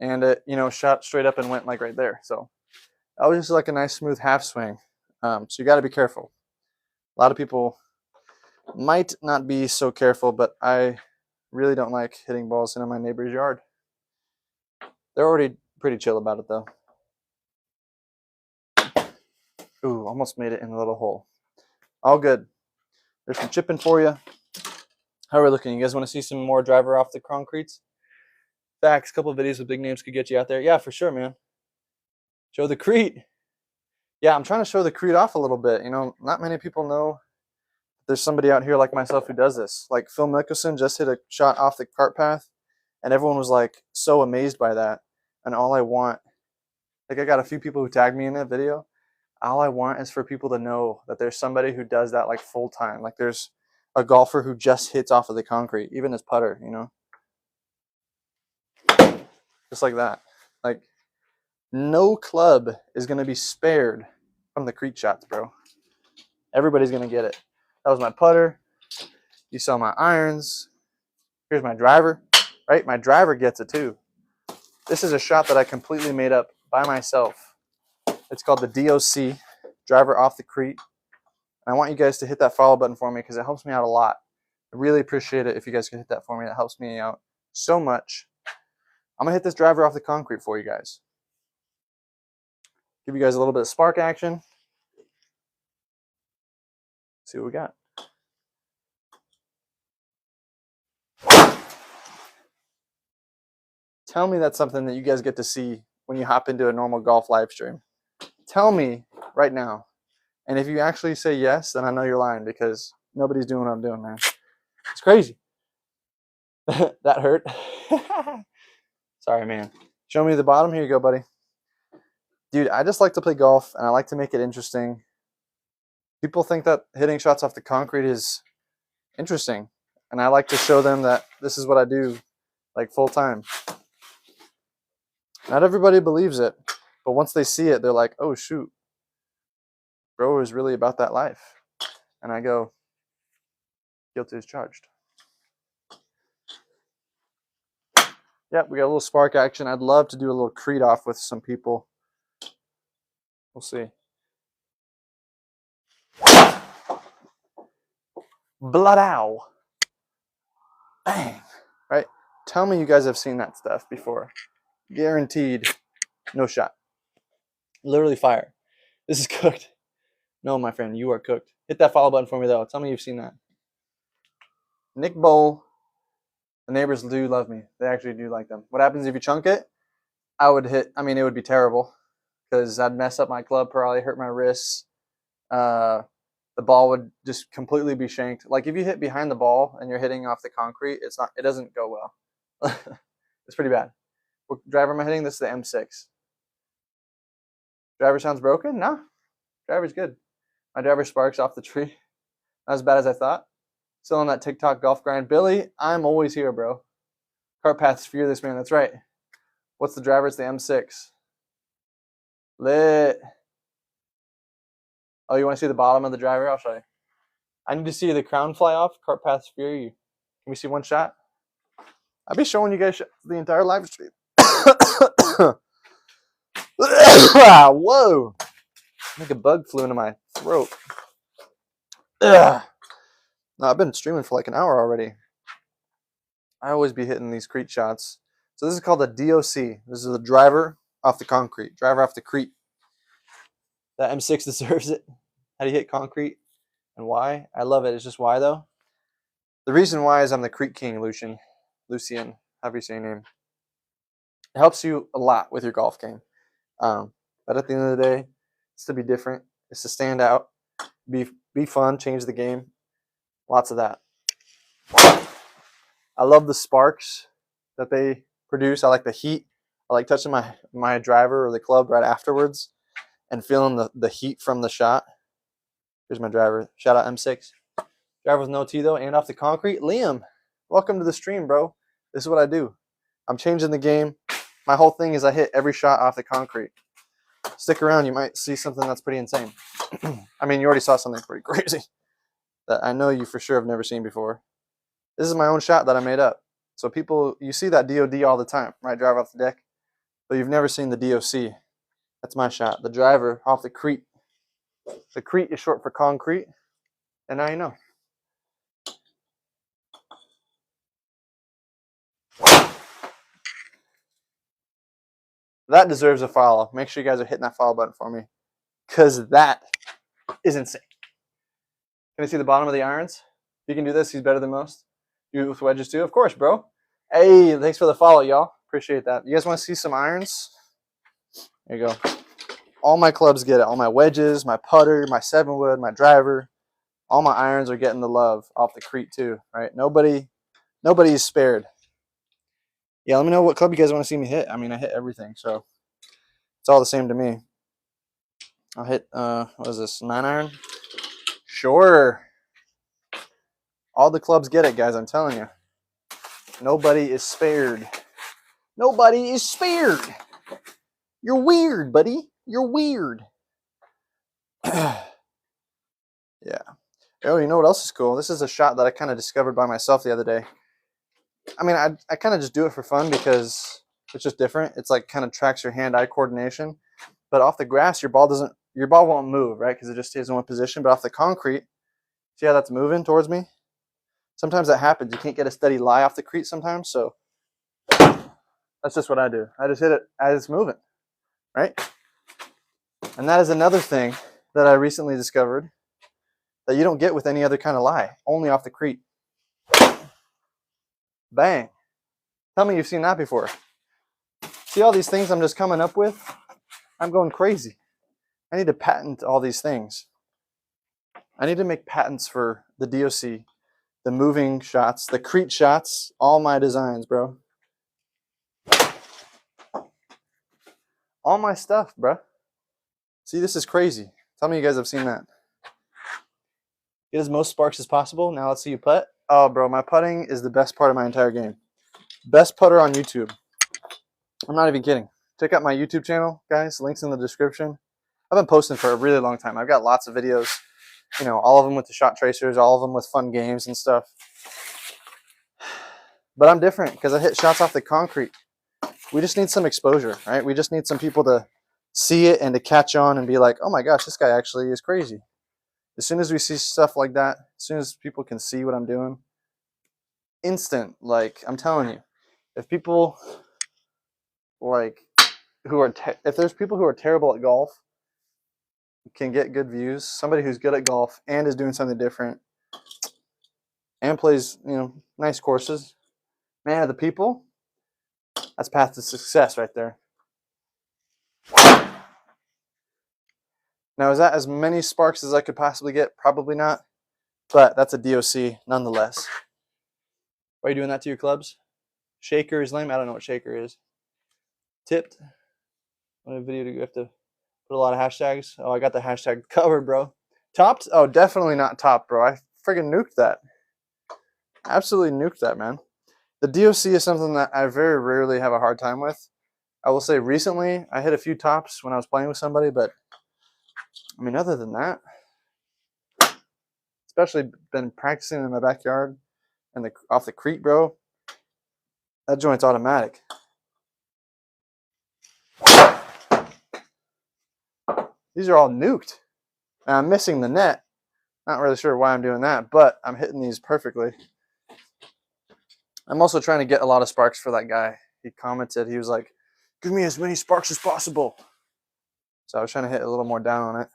and it, shot straight up and went like right there. So that was just like a nice smooth half swing. So you got to be careful. A lot of people might not be so careful, but I really don't like hitting balls into my neighbor's yard. They're already pretty chill about it though. Ooh, almost made it in a little hole. All good. There's some chipping for you. How are we looking? You guys want to see some more driver off the concretes? Facts, a couple of videos with big names could get you out there. Yeah, for sure, man. Show the cleat. yeah, I'm trying to show the Creed off a little bit. You know, not many people know there's somebody out here like myself who does this. Like Phil Mickelson just hit a shot off the cart path, and everyone was like so amazed by that. And all I want, like I got a few people who tagged me in that video. All I want is for people to know that there's somebody who does that like full time. Like there's a golfer who just hits off of the concrete, even his putter, you know, just like that. Like no club is going to be spared from the creek shots, bro. Everybody's going to get it. That was my putter. You saw my irons. Here's my driver, right? My driver gets it too. This is a shot that I completely made up by myself. It's called the DOC, driver off the creek. And I want you guys to hit that follow button for me because it helps me out a lot. I really appreciate it if you guys can hit that for me. It helps me out so much. I'm going to hit this driver off the concrete for you guys. Give you guys a little bit of spark action. See what we got. Tell me that's something that you guys get to see when you hop into a normal golf live stream. Tell me right now. And if you actually say yes, then I know you're lying because nobody's doing what I'm doing, man. It's crazy. That hurt. Sorry, man. Show me the bottom. Here you go, buddy. Dude, I just like to play golf, and I like to make it interesting. People think that hitting shots off the concrete is interesting, and I like to show them that this is what I do, like, full time. Not everybody believes it, but once they see it, they're like, oh, shoot. Bro is really about that life. And I go, guilty as charged. Yep, we got a little spark action. I'd love to do a little creed off with some people. We'll see. Blood ow. Bang. Right? Tell me you guys have seen that stuff before. Guaranteed. No shot. Literally fire. This is cooked. No, my friend, you are cooked. Hit that follow button for me, though. Tell me you've seen that. Nick Bowl. The neighbors do love me. They actually do like them. What happens if you chunk it? I would hit. I mean, it would be terrible because I'd mess up my club, probably hurt my wrists. The ball would just completely be shanked. Like if you hit behind the ball and you're hitting off the concrete, it doesn't go well. It's pretty bad. What driver am I hitting? This is the M6. Driver sounds broken? No. Driver's good. My driver sparks off the tree. Not as bad as I thought. Still on that TikTok golf grind. Billy, I'm always here, bro. Cart paths fear this man. That's right. What's the driver? It's the M6. Lit. Oh, you want to see the bottom of the driver? I'll show you. I need to see the crown fly off. Cart paths fear you. Can we see one shot? I'll be showing you guys the entire live stream. Whoa. I think a bug flew into my throat. Ugh. No, I've been streaming for like an hour already. I always be hitting these creek shots. So this is called the DOC. This is the driver off the concrete. Driver off the creek. That M6 deserves it. How do you hit concrete? And why? I love it. It's just why, though? The reason why is I'm the Creek King, Lucien, however you say your name. It helps you a lot with your golf game. But at the end of the day, it's to be different. It's to stand out. Be fun. Change the game. Lots of that. I love the sparks that they produce. I like the heat. I like touching my driver or the club right afterwards and feeling the heat from the shot. Here's my driver. Shout out M6. Driver with no T, though, and off the concrete. Liam, welcome to the stream, bro. This is what I do. I'm changing the game. My whole thing is I hit every shot off the concrete. Stick around. You might see something that's pretty insane. I mean, you already saw something pretty crazy that I know you for sure have never seen before. This is my own shot that I made up. So people, you see that DOD all the time, right? Drive off the deck. But you've never seen the DOC. That's my shot. The driver off the creek. The creek is short for concrete. And now you know. That deserves a follow. Make sure you guys are hitting that follow button for me. Because that is insane. Can I see the bottom of the irons? If you can do this, he's better than most. You with wedges too? Of course, bro. Hey, thanks for the follow, y'all. Appreciate that. You guys want to see some irons? There you go. All my clubs get it. All my wedges, my putter, my 7-wood, my driver, all my irons are getting the love off the Crete too, right? Nobody is spared. Yeah, let me know what club you guys want to see me hit. I mean, I hit everything, so it's all the same to me. I'll hit, what is this, 9-iron? Sure. All the clubs get it, guys, I'm telling you. Nobody is spared. Nobody is spared. You're weird, buddy. You're weird. Yeah. Oh, you know what else is cool? This is a shot that I kind of discovered by myself the other day. I mean, I kind of just do it for fun because it's just different. It's like kind of tracks your hand-eye coordination. But off the grass, your ball won't move, right? Because it just stays in one position. But off the concrete, see how that's moving towards me? Sometimes that happens. You can't get a steady lie off the Crete sometimes. So that's just what I do. I just hit it as it's moving, right? And that is another thing that I recently discovered that you don't get with any other kind of lie, only off the Crete. Bang. Tell me you've seen that before. See all these things I'm just coming up with? I'm going crazy. I need to patent all these things. I need to make patents for the DOC, the moving shots, the Crete shots, all my designs, bro. All my stuff, bro. See, this is crazy. Tell me you guys have seen that. Get as most sparks as possible. Now let's see you putt. Oh, bro, my putting is the best part of my entire game. Best putter on YouTube. I'm not even kidding. Check out my YouTube channel, guys. Links in the description. I've been posting for a really long time. I've got lots of videos, you know, all of them with the shot tracers, all of them with fun games and stuff. But I'm different because I hit shots off the concrete. We just need some exposure, right? We just need some people to see it and to catch on and be like, oh my gosh, this guy actually is crazy. As soon as we see stuff like that, as soon as people can see what I'm doing, instant, like, I'm telling you, if people like if there's people who are terrible at golf can get good views, somebody who's good at golf and is doing something different and plays, you know, nice courses, man, the people, that's path to success right there. Now, is that as many sparks as I could possibly get? Probably not, but that's a DOC nonetheless. Why are you doing that to your clubs? Shaker is lame. I don't know what shaker is. Tipped. What video do you have to put a lot of hashtags? Oh, I got the hashtag covered, bro. Topped? Oh, definitely not topped, bro. I friggin' nuked that. Absolutely nuked that, man. The DOC is something that I very rarely have a hard time with. I will say recently I hit a few tops when I was playing with somebody, but I mean, other than that, especially been practicing in my backyard and off the Crete, bro, that joint's automatic. These are all nuked. And I'm missing the net. Not really sure why I'm doing that, but I'm hitting these perfectly. I'm also trying to get a lot of sparks for that guy. He commented, he was like, give me as many sparks as possible. So I was trying to hit a little more down on it.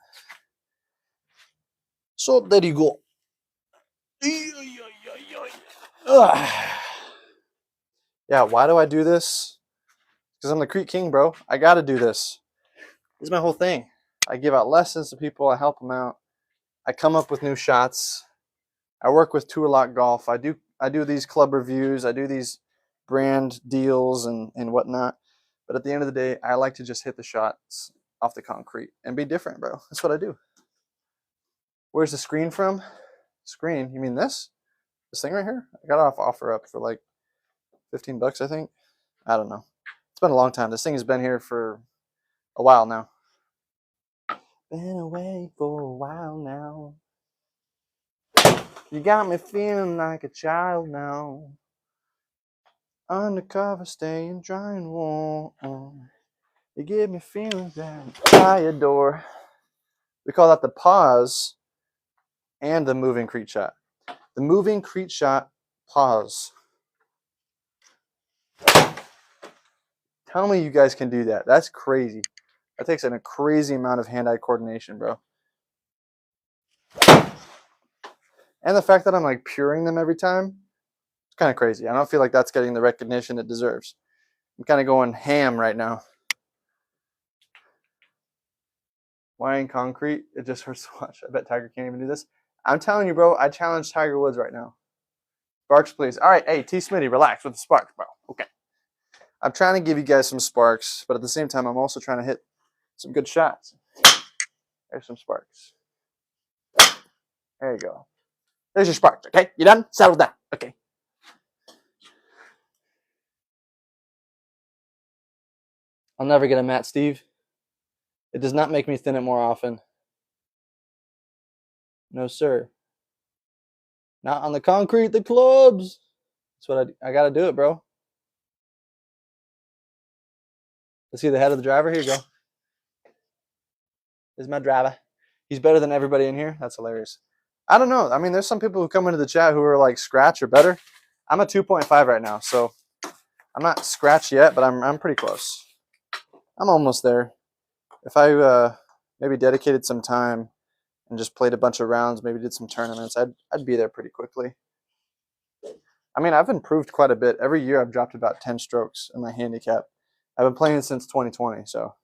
So there you go. Yeah, why do I do this? Because I'm the Crete King, bro. I got to do this. This is my whole thing. I give out lessons to people. I help them out. I come up with new shots. I work with Tour Lock Golf. I do these club reviews. I do these brand deals and whatnot. But at the end of the day, I like to just hit the shots off the concrete and be different, bro. That's what I do. Where's the screen from? Screen? You mean this? This thing right here? I got off offer up for like 15 bucks, I think. I don't know. It's been a long time. This thing has been here for a while now. Been away for a while now. You got me feeling like a child now. Undercover, staying dry and warm. You give me feelings that I adore. We call that the pause and the moving Crete shot. The moving Crete shot pause. Tell me you guys can do that. That's crazy. That takes a crazy amount of hand-eye coordination, bro. And the fact that I'm like puring them every time, it's kind of crazy. I don't feel like that's getting the recognition it deserves. I'm kind of going ham right now. Why in concrete? It just hurts so much. I bet Tiger can't even do this. I'm telling you, bro, I challenge Tiger Woods right now. Sparks, please. All right, hey, T. Smitty, relax with the sparks, bro. Okay. I'm trying to give you guys some sparks, but at the same time, I'm also trying to hit some good shots. There's some sparks. There you go. There's your sparks, okay? You done? Settle down. Okay. I'll never get a mat, Steve. It does not make me thin it more often. No, sir. Not on the concrete, the clubs. That's what I got to do it, bro. Let's see the head of the driver. Here you go. This is my driver. He's better than everybody in here. That's hilarious. I don't know. I mean, there's some people who come into the chat who are like scratch or better. I'm a 2.5 right now, so I'm not scratch yet, but I'm pretty close. I'm almost there. If I maybe dedicated some time and just played a bunch of rounds, maybe did some tournaments, I'd be there pretty quickly. I mean, I've improved quite a bit. Every year I've dropped about 10 strokes in my handicap. I've been playing since 2020, so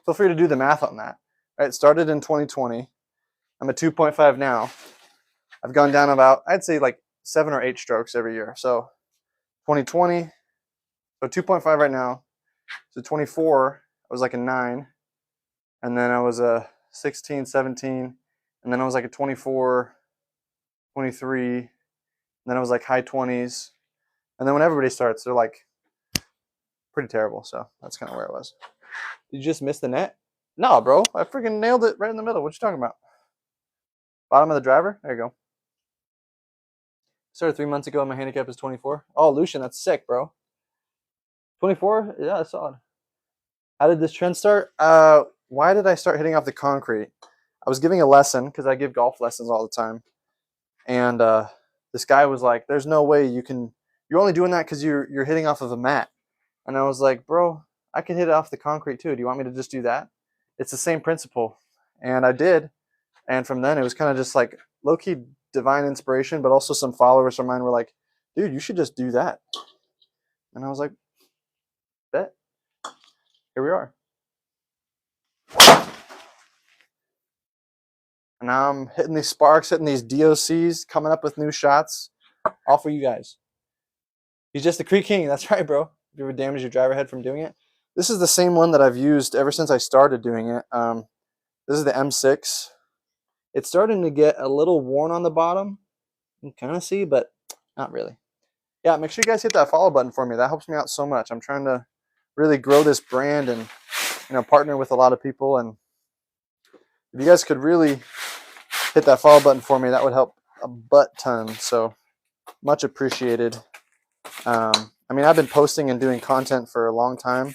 feel free to do the math on that. All right, it started in 2020. I'm at 2.5 now. I've gone down about, I'd say like 7 or 8 strokes every year. So 2020, so 2.5 right now. So 24, I was like a 9. And then I was a 16, 17. And then I was like a 24, 23. And then I was like high 20s. And then when everybody starts, they're like pretty terrible. So that's kind of where I was. Did you just miss the net? No, bro. I freaking nailed it right in the middle. What you talking about? Bottom of the driver? There you go. Started 3 months ago and my handicap is 24. Oh, Lucian, that's sick, bro. 24? Yeah, that's solid. How did this trend start? Why did I start hitting off the concrete? I was giving a lesson because I give golf lessons all the time. And this guy was like, there's no way you're only doing that because you're hitting off of a mat. And I was like, bro, I can hit it off the concrete too. Do you want me to just do that? It's the same principle. And I did. And from then it was kind of just like low-key divine inspiration, but also some followers of mine were like, dude, you should just do that. And I was like, bet. Here we are. And now I'm hitting these sparks, hitting these DOCs, coming up with new shots, all for you guys. He's just the Creek King. That's right, bro. Have you ever damaged your driver head from doing it? This is the same one that I've used ever since I started doing it. This is the M6. It's starting to get a little worn on the bottom. You can kind of see, but not really. Yeah, make sure you guys hit that follow button for me. That helps me out so much. I'm trying to really grow this brand and partner with a lot of people. And if you guys could really hit that follow button for me, that would help a butt ton. So much appreciated. I mean, I've been posting and doing content for a long time,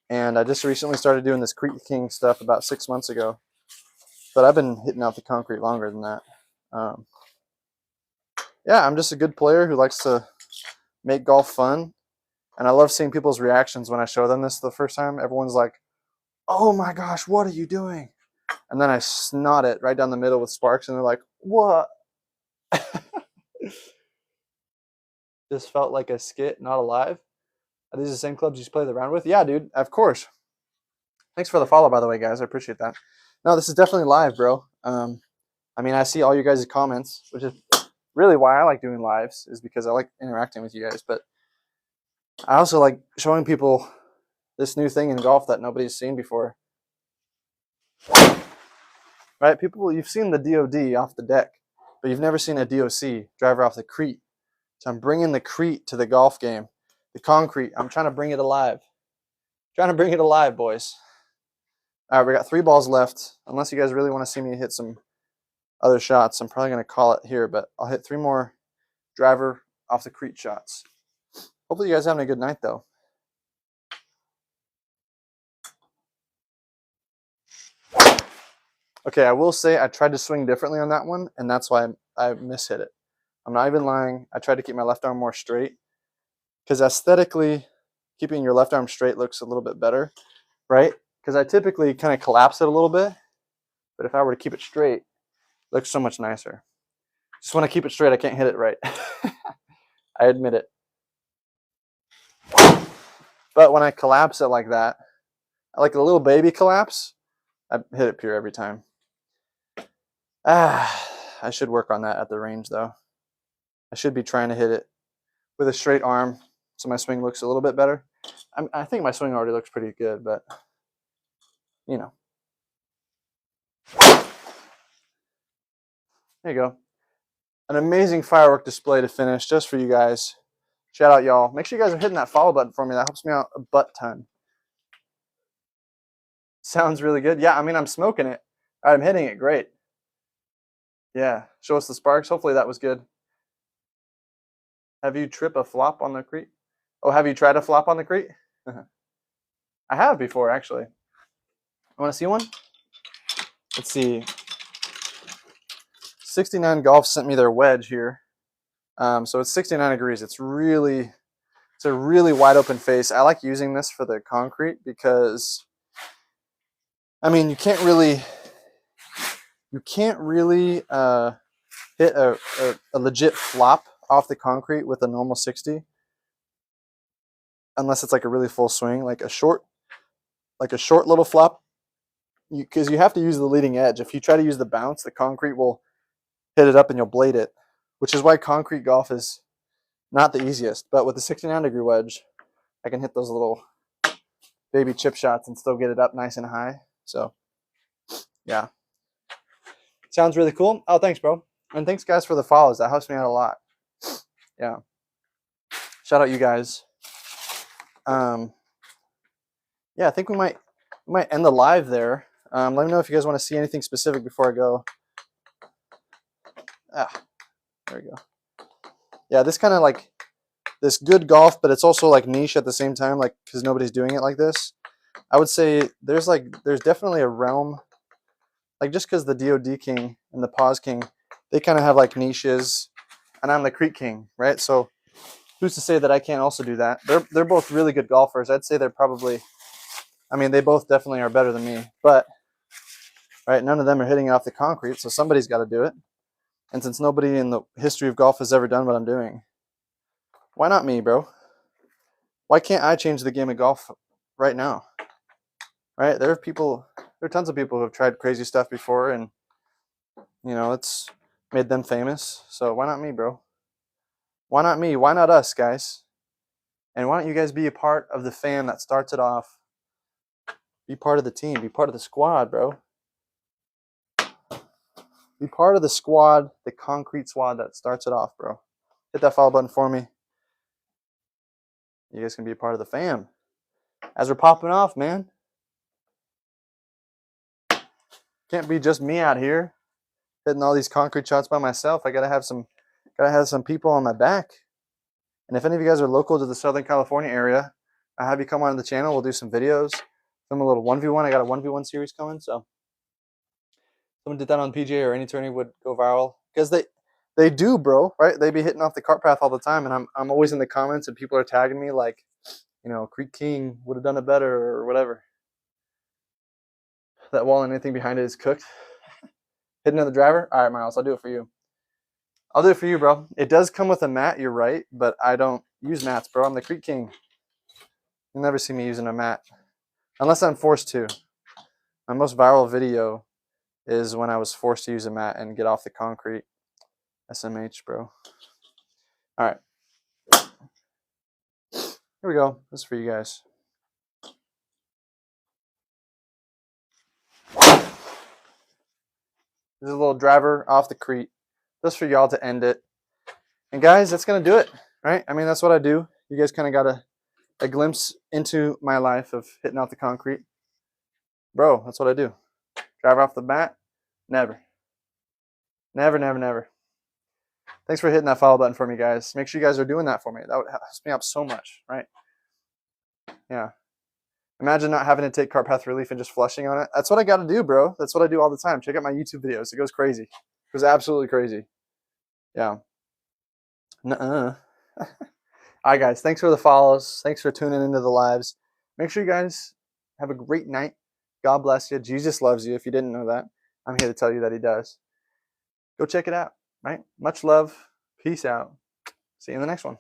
and I just recently started doing this Creek King stuff about 6 months ago. But I've been hitting out the concrete longer than that. Yeah, I'm just a good player who likes to make golf fun. And I love seeing people's reactions when I show them this the first time. Everyone's like, oh my gosh, what are you doing? And then I snot it right down the middle with sparks, and they're like, what? This felt like a skit, not alive. Are these the same clubs you play the round with? Yeah, dude, of course. Thanks for the follow, by the way, guys. I appreciate that. No, this is definitely live, bro. I mean, I see all your guys' comments, which is really why I like doing lives, is because I like interacting with you guys. But I also like showing people this new thing in golf that nobody's seen before. Right? People, you've seen the DOD off the deck, but you've never seen a DOC, driver off the creek. So I'm bringing the creek to the golf game. The concrete, I'm trying to bring it alive. Trying to bring it alive, boys. All right, we got 3 balls left. Unless you guys really want to see me hit some other shots, I'm probably going to call it here, but I'll hit 3 more driver off the creek shots. Hopefully you guys are having a good night, though. Okay, I will say I tried to swing differently on that one, and that's why I mishit it. I'm not even lying. I tried to keep my left arm more straight, because aesthetically, keeping your left arm straight looks a little bit better, right? Because I typically kind of collapse it a little bit, but if I were to keep it straight, it looks so much nicer. Just when I keep it straight, I can't hit it right. I admit it. But when I collapse it like that, like a little baby collapse, I hit it pure every time. I should work on that at the range though. I should be trying to hit it with a straight arm so my swing looks a little bit better. I think my swing already looks pretty good, but you know. There you go. An amazing firework display to finish just for you guys. Shout out y'all. Make sure you guys are hitting that follow button for me. That helps me out a butt ton. Sounds really good. Yeah, I mean, I'm smoking it. I'm hitting it great. Yeah, show us the sparks. Hopefully that was good. Have you trip a flop on the Crete? Oh, have you tried a flop on the Crete? I have before, actually. Want to see one? Let's see. 69 Golf sent me their wedge here. So it's 69 degrees. It's a really wide open face. I like using this for the concrete because, I mean, you can't really hit a legit flop off the concrete with a normal 60 unless it's like a really full swing, like a short little flop, because you have to use the leading edge. If you try to use the bounce, the concrete will hit it up and you'll blade it, which is why concrete golf is not the easiest. But with the 69-degree wedge, I can hit those little baby chip shots and still get it up nice and high. So yeah, sounds really cool. Oh, thanks, bro. And thanks guys for the follows. That helps me out a lot. Yeah, shout out you guys. Yeah, I think we might end the live there. Let me know if you guys want to see anything specific before I go. There we go. Yeah, this kind of like this good golf, but it's also like niche at the same time, like because nobody's doing it like this. I would say there's definitely a realm, like just because the DOD King and the Pause King, they kind of have like niches, and I'm the Creek King, right? So who's to say that I can't also do that? They're both really good golfers. I'd say they're probably, I mean, they both definitely are better than me, but right, none of them are hitting it off the concrete, so somebody's got to do it. And since nobody in the history of golf has ever done what I'm doing, why not me, bro? Why can't I change the game of golf right now? Right? There are tons of people who have tried crazy stuff before, and you know, it's made them famous. So why not me, bro? Why not me? Why not us, guys? And why don't you guys be a part of the fam that starts it off? Be part of the team. Be part of the squad, bro. Be part of the squad, the concrete squad that starts it off, bro. Hit that follow button for me. You guys can be a part of the fam. As we're popping off, man. Can't be just me out here hitting all these concrete shots by myself. I gotta have some people on my back. And if any of you guys are local to the Southern California area, I'll have you come on the channel. We'll do some videos. Film a little 1v1. I got a 1v1 series coming, so someone did that on PGA or any tourney would go viral. Because they do, bro, right? They be hitting off the cart path all the time, and I'm always in the comments and people are tagging me like, you know, Creek King would have done it better or whatever. That wall and anything behind it is cooked. Hitting another driver? All right, Miles, I'll do it for you. I'll do it for you, bro. It does come with a mat, you're right, but I don't use mats, bro. I'm the Creek King. You'll never see me using a mat. Unless I'm forced to. My most viral video is when I was forced to use a mat and get off the concrete. SMH, bro. All right. Here we go. This is for you guys. This is a little driver off the Crete. Just for y'all to end it. And guys, that's going to do it, right? I mean, that's what I do. You guys kind of got a glimpse into my life of hitting out the concrete. Bro, that's what I do. Drive off the mat? Never. Never, never, never. Thanks for hitting that follow button for me, guys. Make sure you guys are doing that for me. That would help me out so much, right? Yeah. Imagine not having to take cart path relief and just flushing on it. That's what I got to do, bro. That's what I do all the time. Check out my YouTube videos. It goes crazy. It goes absolutely crazy. Yeah. Nuh-uh. All right, guys. Thanks for the follows. Thanks for tuning into the lives. Make sure you guys have a great night. God bless you. Jesus loves you. If you didn't know that, I'm here to tell you that he does. Go check it out, right? Much love. Peace out. See you in the next one.